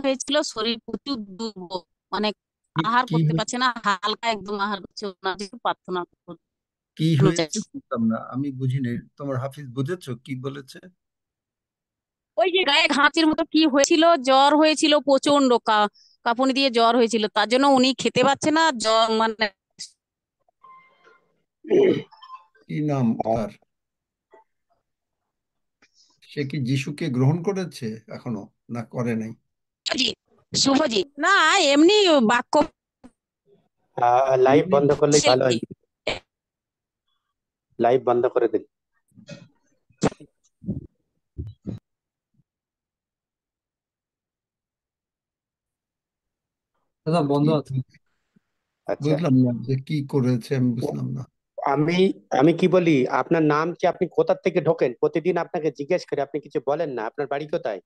হয়েছিল, শরীর প্রচুর দুর্বল, মানে আহার কি করতে পারছে না, হালকা একদম আহার করছে। ওনার জন্য প্রার্থনা কি করতে হয়েছে চাইছি। বুঝলাম না, আমি বুঝিনি। তোমার হাফিজ বুঝেছো কি বলেছে? ওই যে গায়ে ঘাঁচির মতো কি হয়েছিল, জ্বর হয়েছিল প্রচন্ড, কাঁপুনি দিয়ে জ্বর হয়েছিল, তার জন্য উনি খেতে পারছে না, জ্বর মানে কি নাম তার? সে কি যিশুকে গ্রহণ করেছে এখনো, না করে নাই? শুভজিৎ না, এমনি বাক্য লাইভ এমনি বন্ধ করলেই ভালো হয়, লাইভ বন্ধ করে দিন। দাদা বন্ধ কি- আছে। আচ্ছা, বুঝলাম না যে কি করেছে, আমি বুঝলাম না। আমি আমি কি বলি, আপনার নাম কি, আপনি কোথা থেকে ঢোকেন? প্রতিদিন আপনাকে জিজ্ঞেস করি, আপনি কিছু বলেন না। আপনার বাড়ি কোথায়?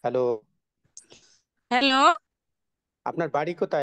Hello, hello. আপনার বাড়ি কোথায়?